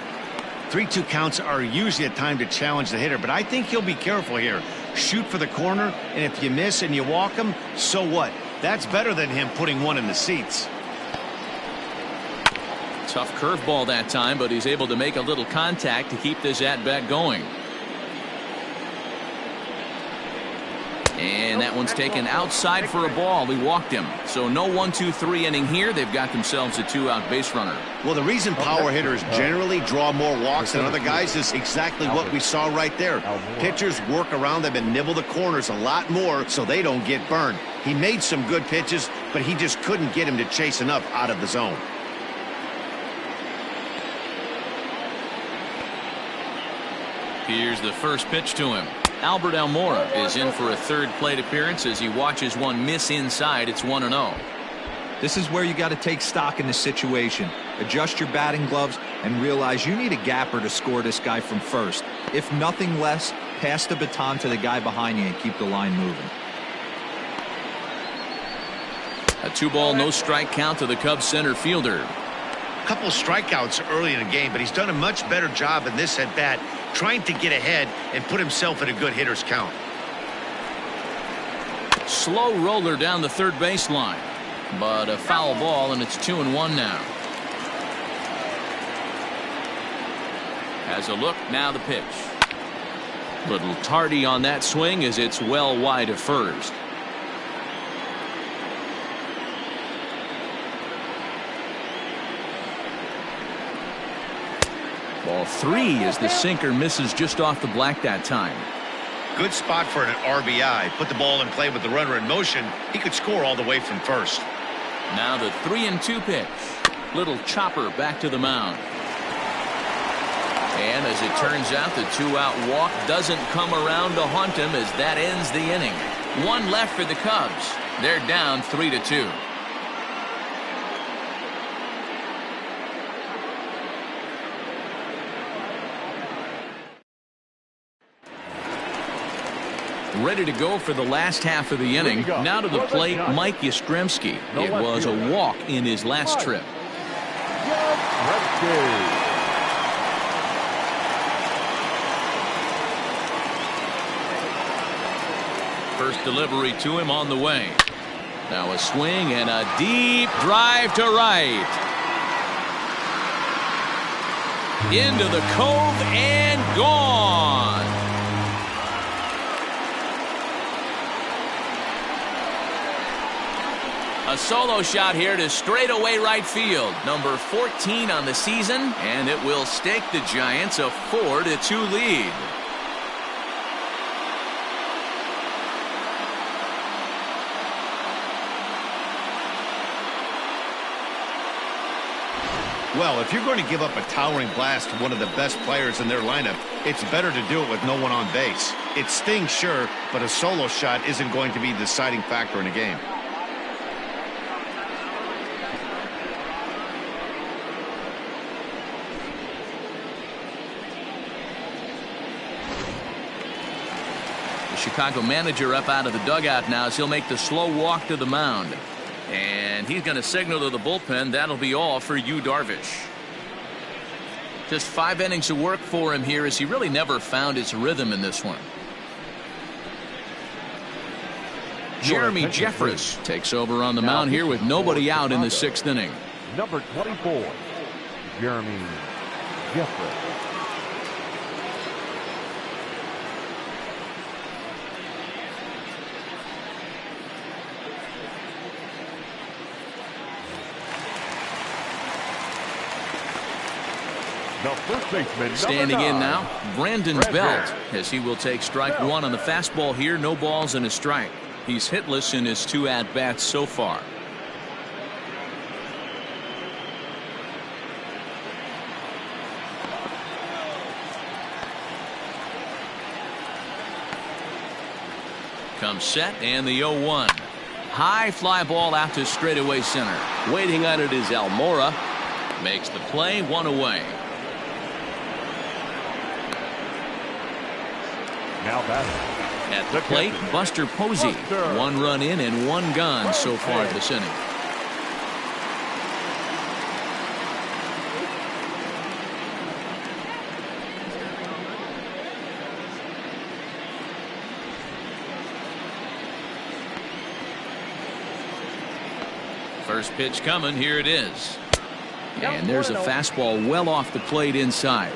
3-2 counts are usually a time to challenge the hitter, but I think he'll be careful here. Shoot for the corner, and if you miss and you walk him, so what? That's better than him putting one in the seats. Tough curveball that time, but he's able to make a little contact to keep this at-bat going. And that one's taken outside for a ball. He walked him. So no 1-2-3 inning here. They've got themselves a 2-out base runner. Well, the reason power hitters generally draw more walks than other guys is exactly what we saw right there. Pitchers work around them and nibble the corners a lot more so they don't get burned. He made some good pitches, but he just couldn't get him to chase enough out of the zone. Here's the first pitch to him. Albert Almora is in for a third plate appearance as he watches one miss inside. It's 1-0. This is where you got to take stock in this situation. Adjust your batting gloves and realize you need a gapper to score this guy from first. If nothing less, pass the baton to the guy behind you and keep the line moving. A 2-ball, no strike count to the Cubs center fielder. Couple strikeouts early in the game, but he's done a much better job in this at bat trying to get ahead and put himself in a good hitter's count. Slow roller down the third baseline, but a foul ball, and it's 2-1 now. Has a look, now the pitch. Little tardy on that swing as it's well wide of first. Ball 3 as the sinker misses just off the black that time. Good spot for an RBI. Put the ball in play with the runner in motion. He could score all the way from first. Now the 3-2 pitch. Little chopper back to the mound. And as it turns out, the 2-out walk doesn't come around to haunt him as that ends the inning. One left for the Cubs. They're down 3-2. Ready to go for the last half of the inning. Now to the plate, Mike Yastrzemski. It was a walk in his last trip. First delivery to him on the way. Now a swing and a deep drive to right. Into the cove and gone. A solo shot here to straightaway right field. Number 14 on the season, and it will stake the Giants a 4-2 lead. Well, if you're going to give up a towering blast to one of the best players in their lineup, it's better to do it with no one on base. It stings, sure, but a solo shot isn't going to be the deciding factor in a game. Chicago manager up out of the dugout now as he'll make the slow walk to the mound. And he's going to signal to the bullpen. That'll be all for Yu Darvish. Just 5 innings of work for him here as he really never found his rhythm in this one. Jeremy Jeffress takes over on the mound here with nobody out in the 6th inning. Number 24, Jeremy Jeffress. The first baseman, standing in now, Brandon Brandon Belt, as he will take strike one on the fastball here. No balls and a strike. He's hitless in his 2 at-bats so far. Comes set and the 0-1. High fly ball out to straightaway center. Waiting on it is Almora. Makes the play, one away. Now batting. At the plate, Buster Posey. 1 run in and 1 gone so far this inning. First pitch coming. Here it is. And there's a fastball well off the plate inside.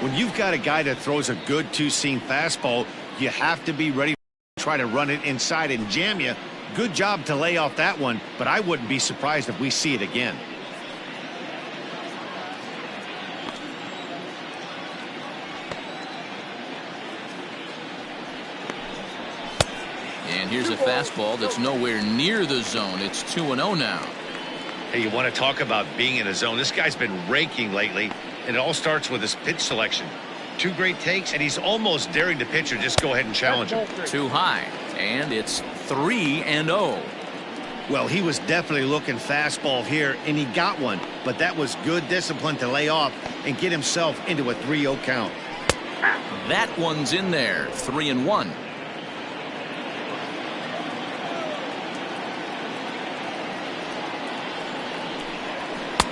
When you've got a guy that throws a good two-seam fastball, you have to be ready to try to run it inside and jam you. Good job to lay off that one, but I wouldn't be surprised if we see it again. And here's a fastball that's nowhere near the zone. It's 2-0 now. Hey, you want to talk about being in a zone? This guy's been raking lately, and it all starts with his pitch selection. 2 great takes, and he's almost daring the pitcher just go ahead and challenge him. Too high, and it's 3-0. Well, he was definitely looking fastball here, and he got one, but that was good discipline to lay off and get himself into a 3-0 count. That one's in there. 3-1.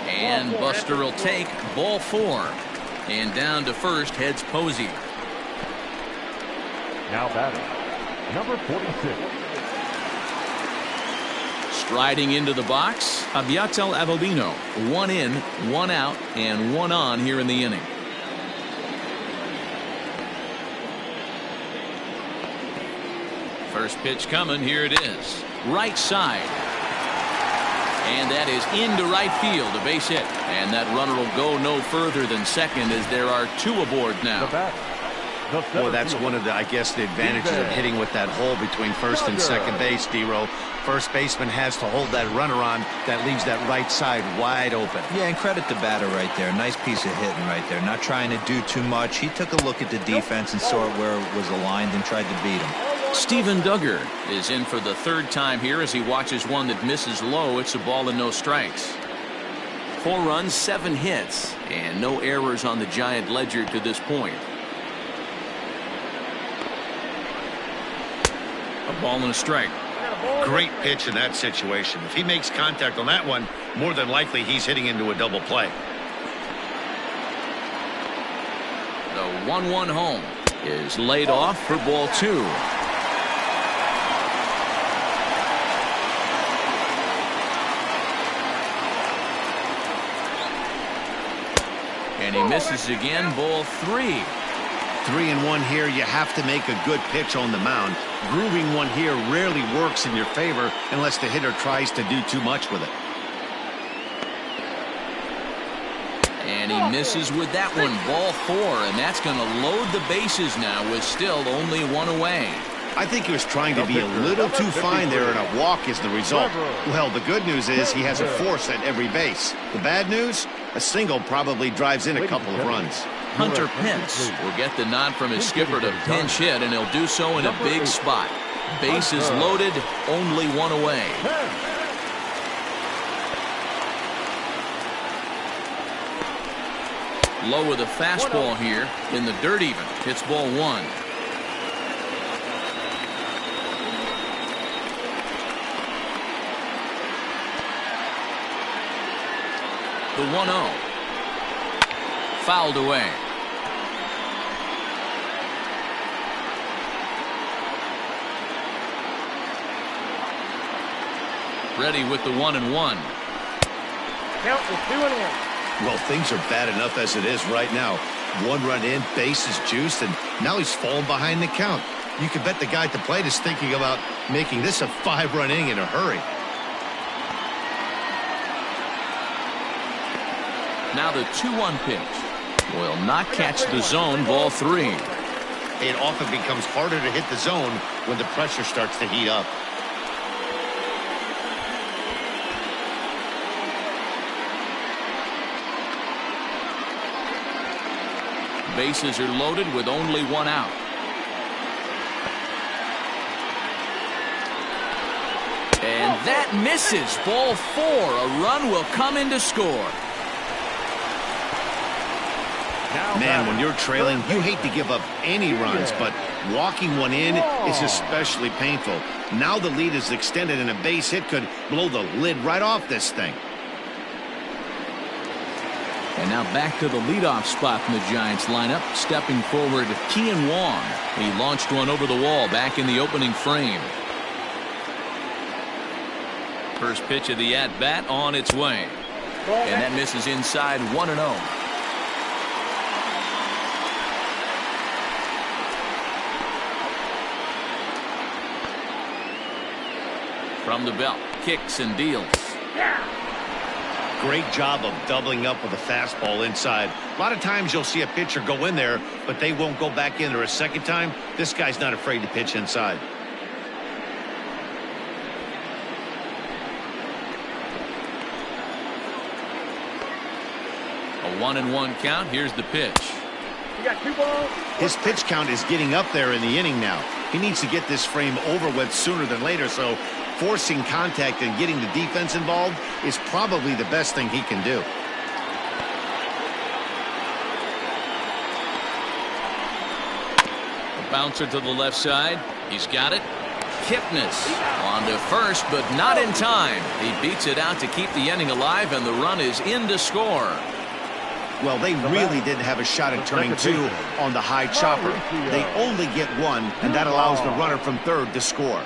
And Buster will take ball 4. And down to first heads Posey. Now batting. Number 46. Striding into the box, Aviatel Avellino. 1 in, 1 out, and 1 on here in the inning. First pitch coming. Here it is. Right side. And that is into right field, a base hit. And that runner will go no further than second as there are 2 aboard now. Well, that's one of the, I guess, the advantages of hitting with that hole between first and second base, D-Row. First baseman has to hold that runner on. That leaves that right side wide open. Yeah, and credit the batter right there. Nice piece of hitting right there. Not trying to do too much. He took a look at the defense and saw where it was aligned and tried to beat him. Steven Duggar is in for the 3rd time here as he watches one that misses low. It's a ball and no strikes. 4 runs, 7 hits, and no errors on the Giant ledger to this point. A ball and a strike. Great pitch in that situation. If he makes contact on that one, more than likely he's hitting into a double play. The 1-1 home is laid off for ball 2. And he misses again, ball 3. 3-1 here. You have to make a good pitch on the mound. Grooving one here rarely works in your favor unless the hitter tries to do too much with it. And he misses with that one, ball 4, and that's going to load the bases now with still only 1 away. I think he was trying to be a little too fine there, and a walk is the result. Well, the good news is he has a force at every base. The bad news? A single probably drives in a couple of runs. Hunter Pence will get the nod from his skipper to pinch hit, and he'll do so in a big spot. Bases loaded, only 1 away. Low with a fastball here in the dirt even. Hits ball 1. The 1-0. Fouled away. Ready with the 1-1. Count is 2-1. Well, things are bad enough as it is right now. 1 run in, base is juiced, and now he's falling behind the count. You can bet the guy at the plate is thinking about making this a 5-run inning in a hurry. Now the 2-1 pitch will not catch the zone, ball 3. It often becomes harder to hit the zone when the pressure starts to heat up. Bases are loaded with only 1 out. And that misses. Ball 4. A run will come in to score. Man, when you're trailing, you hate to give up any runs, but walking one in is especially painful. Now the lead is extended, and a base hit could blow the lid right off this thing. And now back to the leadoff spot in the Giants lineup. Stepping forward, Kian Wong. He launched one over the wall back in the opening frame. First pitch of the at-bat on its way. And that misses inside 1-0. From the belt, kicks and deals. Great job of doubling up with a fastball inside. A lot of times you'll see a pitcher go in there, but they won't go back in there a second time. This guy's not afraid to pitch inside. A 1-1 count. Here's the pitch. You got 2 balls. His pitch count is getting up there in the inning now. He needs to get this frame over with sooner than later, so forcing contact and getting the defense involved is probably the best thing he can do. A bouncer to the left side. He's got it. Kipnis on to first, but not in time. He beats it out to keep the inning alive, and the run is in to score. Well, they really didn't have a shot at turning 2 on the high chopper. They only get 1, and that allows the runner from third to score.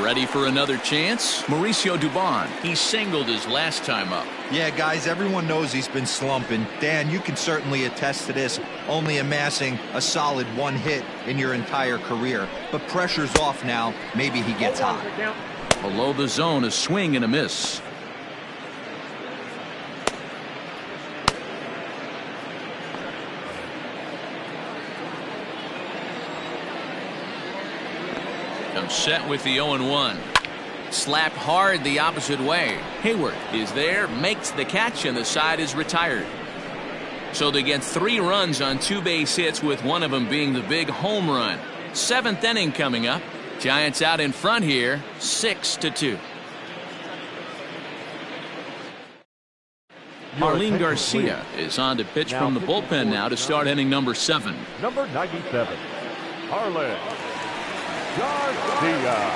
Ready for another chance? Mauricio Dubon. He singled his last time up. Yeah, guys, everyone knows he's been slumping. Dan, you can certainly attest to this, only amassing a solid 1 hit in your entire career. But pressure's off now. Maybe he gets hot. Below the zone, a swing and a miss. Comes set with the 0-1. Slapped hard the opposite way. Hayward is there, makes the catch, and the side is retired. So they get 3 runs on 2 base hits, with one of them being the big home run. 7th inning coming up. Giants out in front here, 6-2. Marlene Garcia is on to pitch from the bullpen now to start inning number 7. Number 97, Marlene Garcia.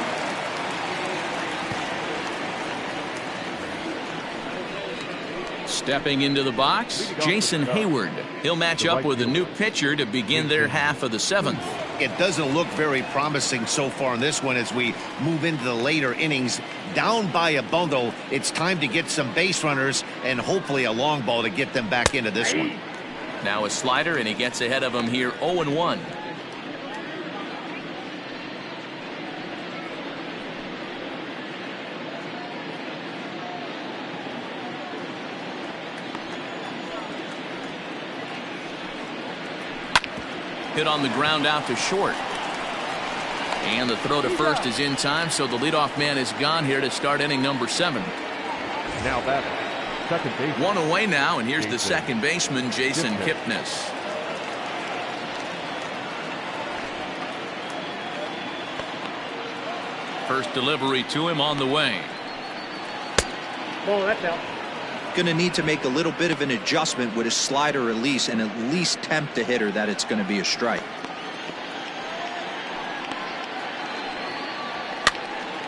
Stepping into the box, Jason Hayward. He'll match up with a new pitcher to begin their half of the 7th. It doesn't look very promising so far in this one as we move into the later innings. Down by a bundle, it's time to get some base runners and hopefully a long ball to get them back into this one. Now a slider, and he gets ahead of him here, 0-1. Hit on the ground out to short. And the throw to first is in time, so the leadoff man is gone here to start inning number 7. Now batting, second baseman. 1 away now, and here's the second baseman, Jason Kipnis. First delivery to him on the way. Ball, that's out. Going to need to make a little bit of an adjustment with his slider release and at least tempt the hitter that it's going to be a strike.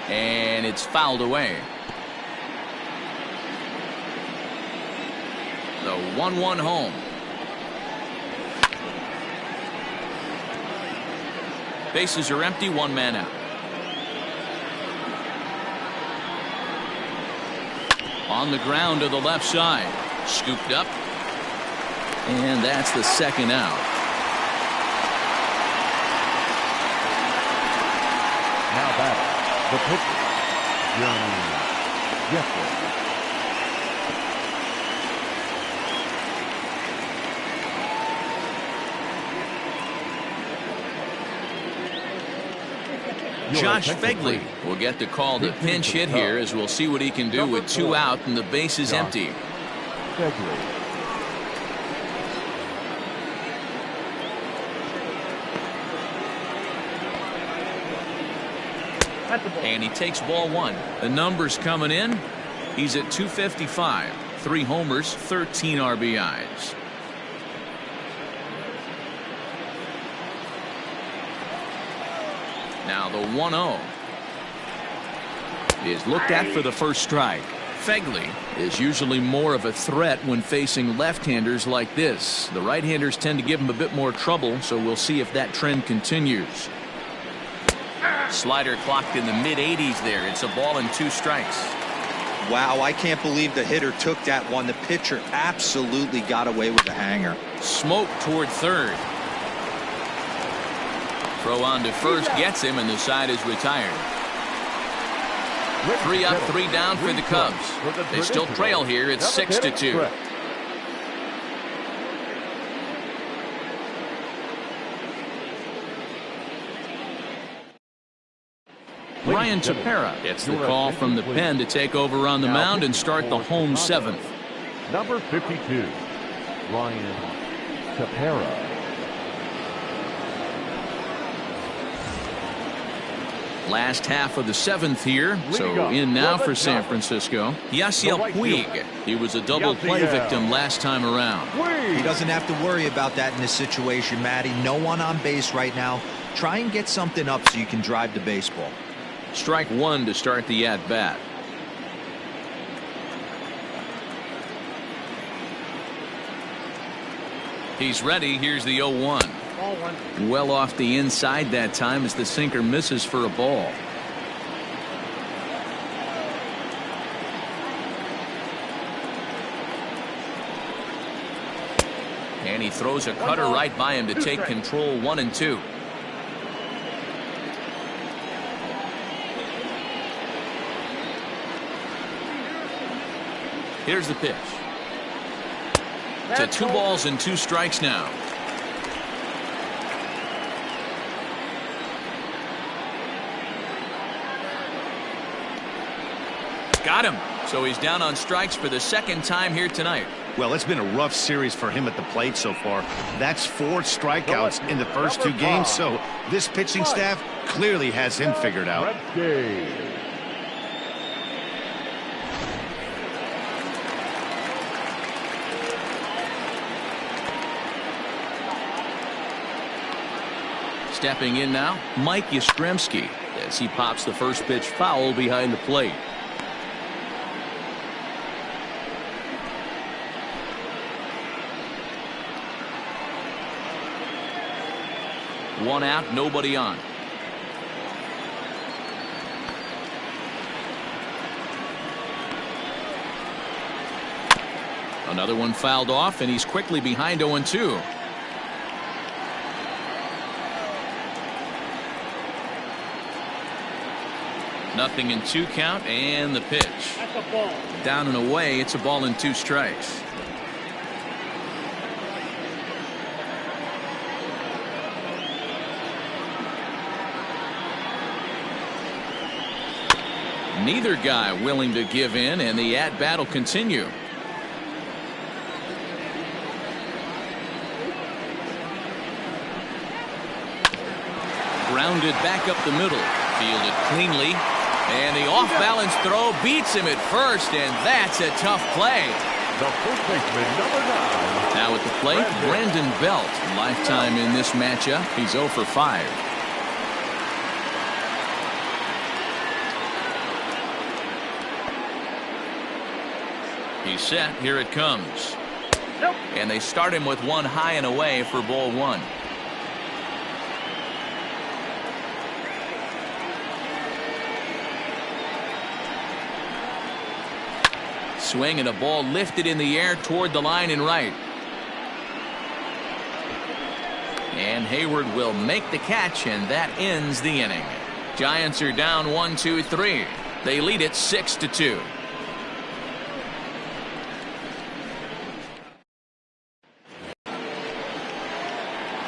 And it's fouled away. The 1-1 home. Bases are empty, 1 man out. On the ground to the left side. Scooped up. And that's the second out. Now batting, the pitcher, Jeremy Jeffrey. Josh Fegley will get the call to pinch hit here, as we'll see what he can do with 2 out and the base is empty. That's the ball. And he takes ball one. The numbers coming in. He's at 255. 3 homers, 13 RBIs. Now the 1-0 is looked at for the first strike. Fegley is usually more of a threat when facing left-handers like this. The right-handers tend to give him a bit more trouble, so we'll see if that trend continues. Slider clocked in the mid-80s there. It's a ball and 2 strikes. Wow, I can't believe the hitter took that one. The pitcher absolutely got away with a hanger. Smoke toward third. Throw on to first gets him, and the side is retired. 3 up, 3 down for the Cubs. They still trail here. It's 6-2. Ryan Tepera gets the call from the pen to take over on the mound and start the home 7th. Number 52, Ryan Tepera. Last half of the 7th here, so in now for San Francisco. Yasiel Puig. He was a double play victim last time around. He doesn't have to worry about that in this situation, Matty. No one on base right now. Try and get something up so you can drive the baseball. Strike 1 to start the at-bat. He's ready. Here's the 0-1. Well off the inside that time as the sinker misses for a ball. And he throws a cutter right by him to take control. 1-2. Here's the pitch. To 2 balls and 2 strikes now. Got him. So he's down on strikes for the 2nd time here tonight. Well, it's been a rough series for him at the plate so far. That's 4 strikeouts in the first 2 games, so this pitching staff clearly has him figured out. Stepping in now, Mike Yastrzemski as he pops the first pitch foul behind the plate. One out, nobody on. Another one fouled off, and he's quickly behind 0-2. Nothing in 2 count, and the pitch. That's a ball. Down and away, it's a ball and 2 strikes. Neither guy willing to give in, and the at-bat will continue. Grounded back up the middle. Fielded cleanly. And the off-balance throw beats him at first, and that's a tough play. The first baseman, number 9. Now at the plate, Brandon Belt. Lifetime in this matchup. He's 0 for 5. He's set. Here it comes. Nope. And they start him with 1 high and away for ball 1. Swing and a ball lifted in the air toward the line and right. And Hayward will make the catch, and that ends the inning. Giants are down 1-2-3. They lead it 6-2.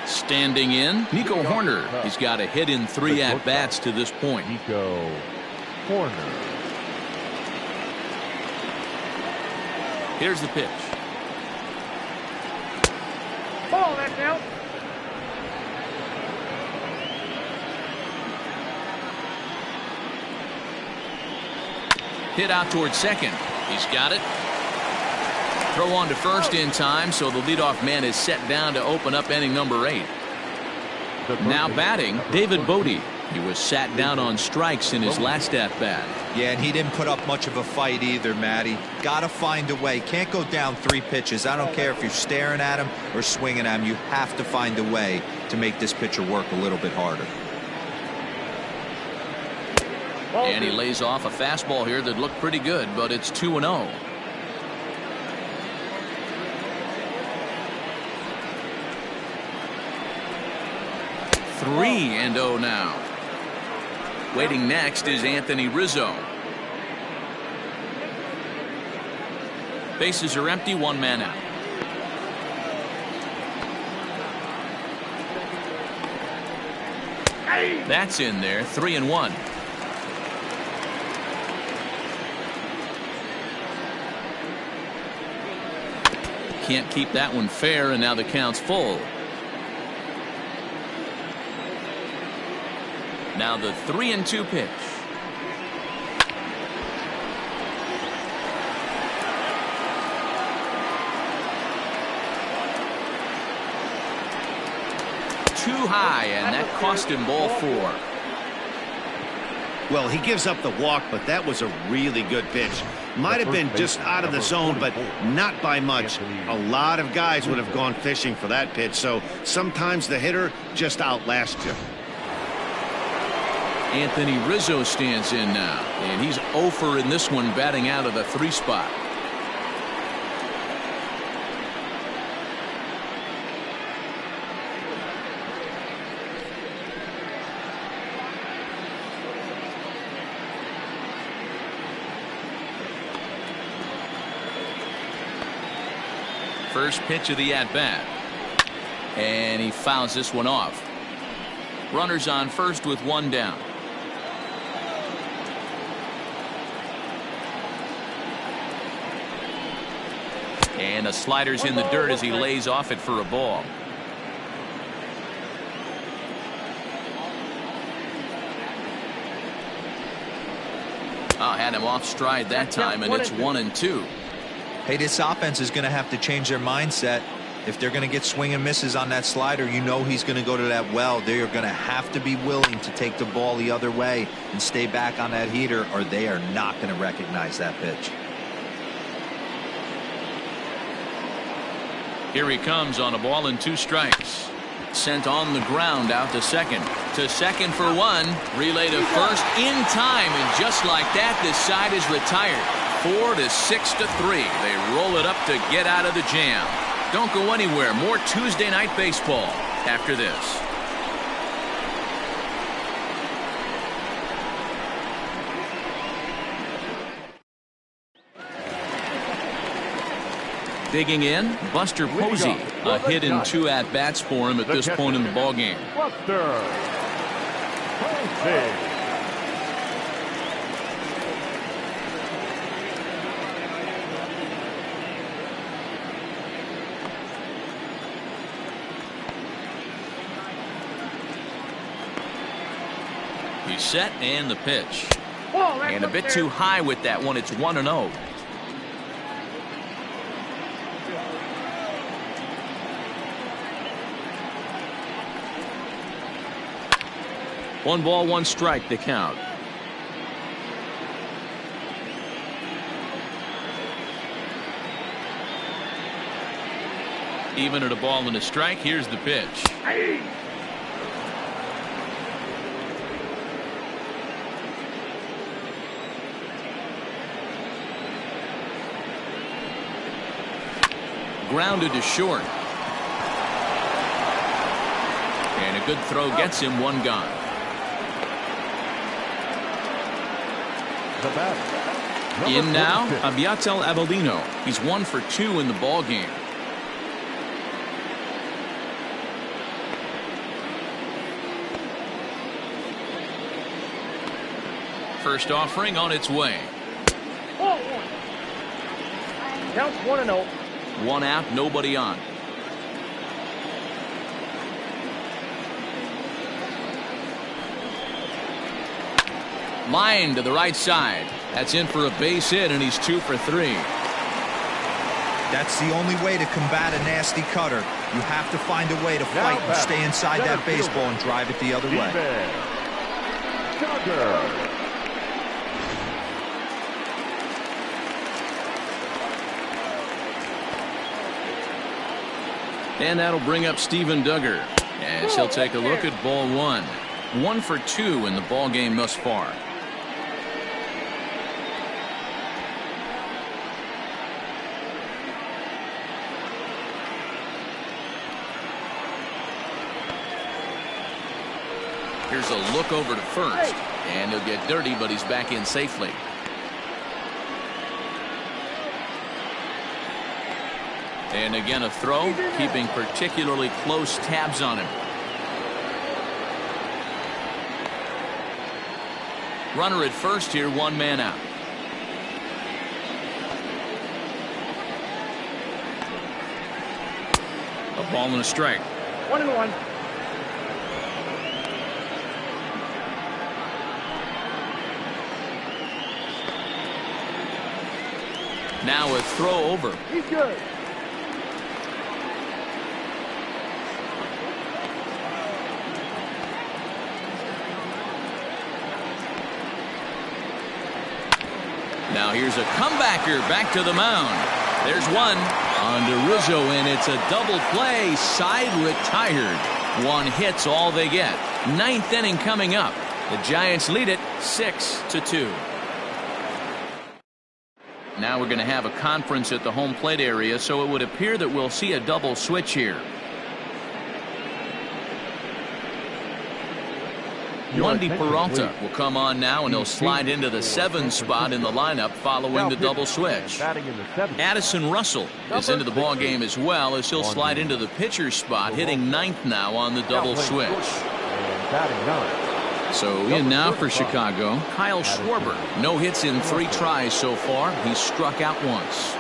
Standing in, Nico Horner. He's got a hit in 3 at-bats to this point. Nico Horner. Here's the pitch. Ball, that's out. Hit out towards second. He's got it. Throw on to first in time, so the leadoff man is set down to open up inning number 8. Now batting, David Bodie. He was sat down on strikes in his last at-bat. Yeah, and he didn't put up much of a fight either, Matty. Got to find a way. Can't go down 3 pitches. I don't care if you're staring at him or swinging at him. You have to find a way to make this pitcher work a little bit harder. And he lays off a fastball here that looked pretty good, but it's 2-0. Three and 0 now. Waiting next is Anthony Rizzo. Bases are empty, 1 man out. That's in there, 3-1. Can't keep that one fair, and now the count's full. Now the 3-2 pitch. Too high, and that cost him ball 4. Well, he gives up the walk, but that was a really good pitch. Might have been just out of the zone, but not by much. A lot of guys would have gone fishing for that pitch, so sometimes the hitter just outlasts you. Anthony Rizzo stands in now, and he's 0 for in this one, batting out of the 3 spot. First pitch of the at-bat, and he fouls this one off. Runners on first with 1 down. And a slider's in the dirt as he lays off it for a ball. Oh, had him off stride that time, and it's 1-2. Hey, this offense is going to have to change their mindset. If they're going to get swing and misses on that slider, you know he's going to go to that well. They are going to have to be willing to take the ball the other way and stay back on that heater, or they are not going to recognize that pitch. Here he comes on a ball and 2 strikes. Sent on the ground out to second. To second for 1. Relay to first in time, and just like that, this side is retired. 4-6-3. They roll it up to get out of the jam. Don't go anywhere. More Tuesday Night Baseball after this. Digging in, Buster Posey. A hit in 2 at-bats for him at this point in the ballgame. Buster Posey. He's set, and the pitch. And a bit too high with that one. It's 1-0. One ball, 1 strike to count. Even at a ball and a strike, here's the pitch. Grounded to short. And a good throw gets him 1 gone. In now, Abiatel Abelino. He's 1 for 2 in the ball game. First offering on its way. Counts 1-0. 1 out, nobody on. Line to the right side. That's in for a base hit, and he's 2 for 3. That's the only way to combat a nasty cutter. You have to find a way to fight and stay inside that baseball and drive it the other way. And that'll bring up Steven Duggar as he'll take a look at ball 1. 1 for 2 in the ball game thus far. Here's a look over to first, and he'll get dirty, but he's back in safely. And again a throw, keeping particularly close tabs on him. Runner at first here, 1 man out. A ball and a strike. 1-1. Now a throw over. He's good. Now here's a comebacker back to the mound. There's one on to Rizzo, and it's a double play. Side retired. 1 hit's all they get. 9th inning coming up. The Giants lead it 6-2. Now we're going to have a conference at the home plate area, so it would appear that we'll see a double switch here. Wandy Peralta will come on now, and he'll slide into the 7 spot in the lineup following the double switch. Addison Russell is into the ball game as well, as he'll slide into the pitcher's spot, hitting 9th now on the double switch. So in now for Chicago, Kyle Schwarber. No hits in 3 tries so far. He's struck out once.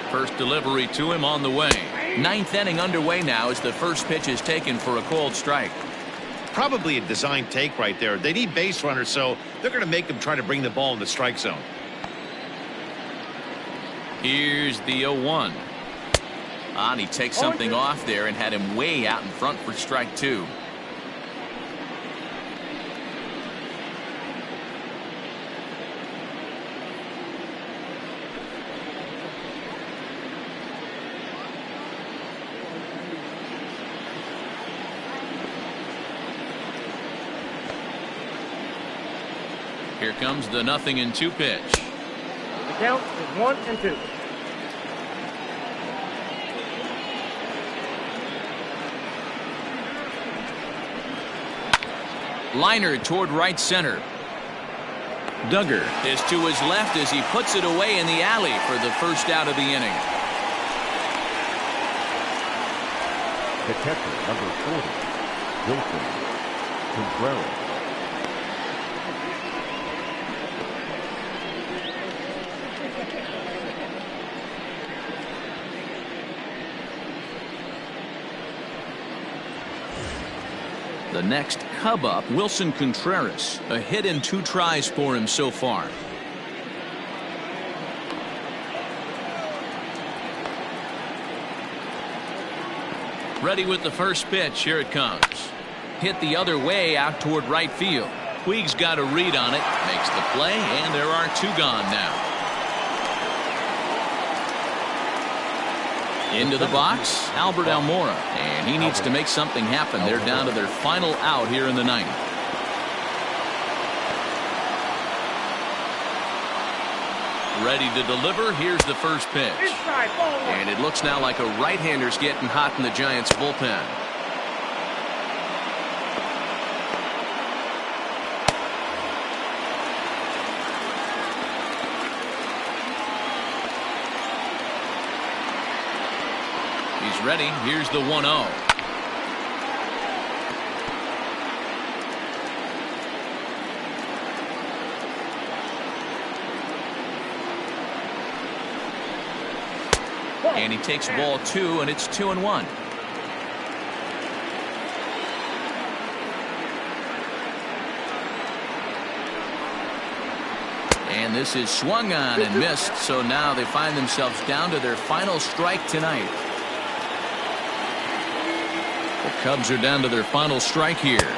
First delivery to him on the way. 9th inning underway now as the first pitch is taken for a called strike. Probably a design take right there. They need base runners, so they're going to make them try to bring the ball in the strike zone. Here's the 0-1. And he takes something off there and had him way out in front for strike 2. Here comes the 0-2 pitch. The count is 1-2. Liner toward right center. Duggar is to his left as he puts it away in the alley for the first out of the inning. The catcher, number 40, Wilson Contreras. The next Cub up, Wilson Contreras. A hit in 2 tries for him so far. Ready with the first pitch. Here it comes. Hit the other way out toward right field. Puig's got a read on it. Makes the play, and there are 2 gone now. Into the box, Albert Almora, and he needs to make something happen. They're down to their final out here in the 9th. Ready to deliver. Here's the first pitch. And it looks now like a right-hander's getting hot in the Giants bullpen. Ready. Here's the 1-0. And he takes ball 2, and it's 2-1. This is swung on and missed, so now they find themselves down to their final strike tonight. The Cubs are down to their final strike here.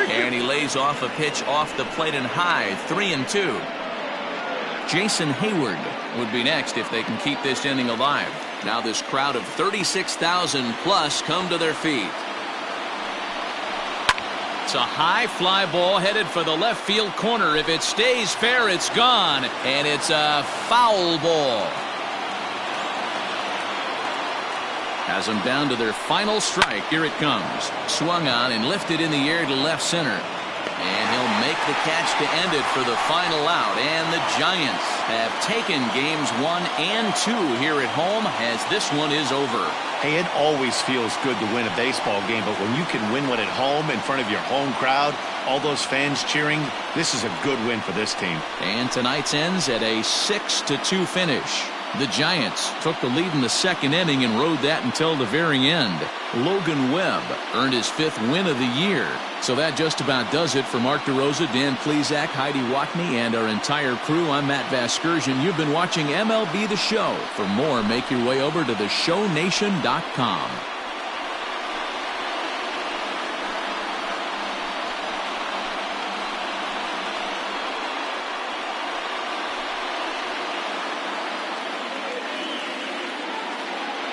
And he lays off a pitch off the plate and high, 3-2. Jason Hayward would be next if they can keep this inning alive. Now this crowd of 36,000 plus come to their feet. It's a high fly ball headed for the left field corner. If it stays fair, it's gone, and it's a foul ball. Has them down to their final strike. Here it comes. Swung on and lifted in the air to left center. And he'll make the catch to end it for the final out. And the Giants have taken games 1 and 2 here at home, as this one is over. Hey, it always feels good to win a baseball game, but when you can win one at home in front of your home crowd, all those fans cheering, this is a good win for this team. And tonight's ends at a 6-2 finish. The Giants took the lead in the second inning and rode that until the very end. Logan Webb earned his 5th win of the year. So that just about does it for Mark DeRosa, Dan Plesac, Heidi Watney, and our entire crew. I'm Matt Vasgersian. You've been watching MLB The Show. For more, make your way over to theshownation.com.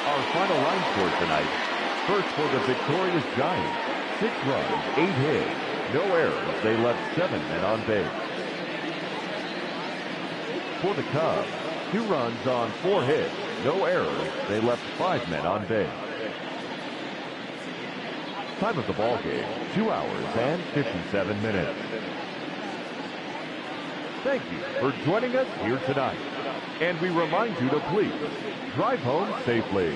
Our final line score tonight. First for the victorious Giants. 6 runs, 8 hits, no errors. They left 7 men on base. For the Cubs, 2 runs on 4 hits, no errors. They left 5 men on base. Time of the ball game, 2 hours and 57 minutes. Thank you for joining us here tonight. And we remind you to please drive home safely.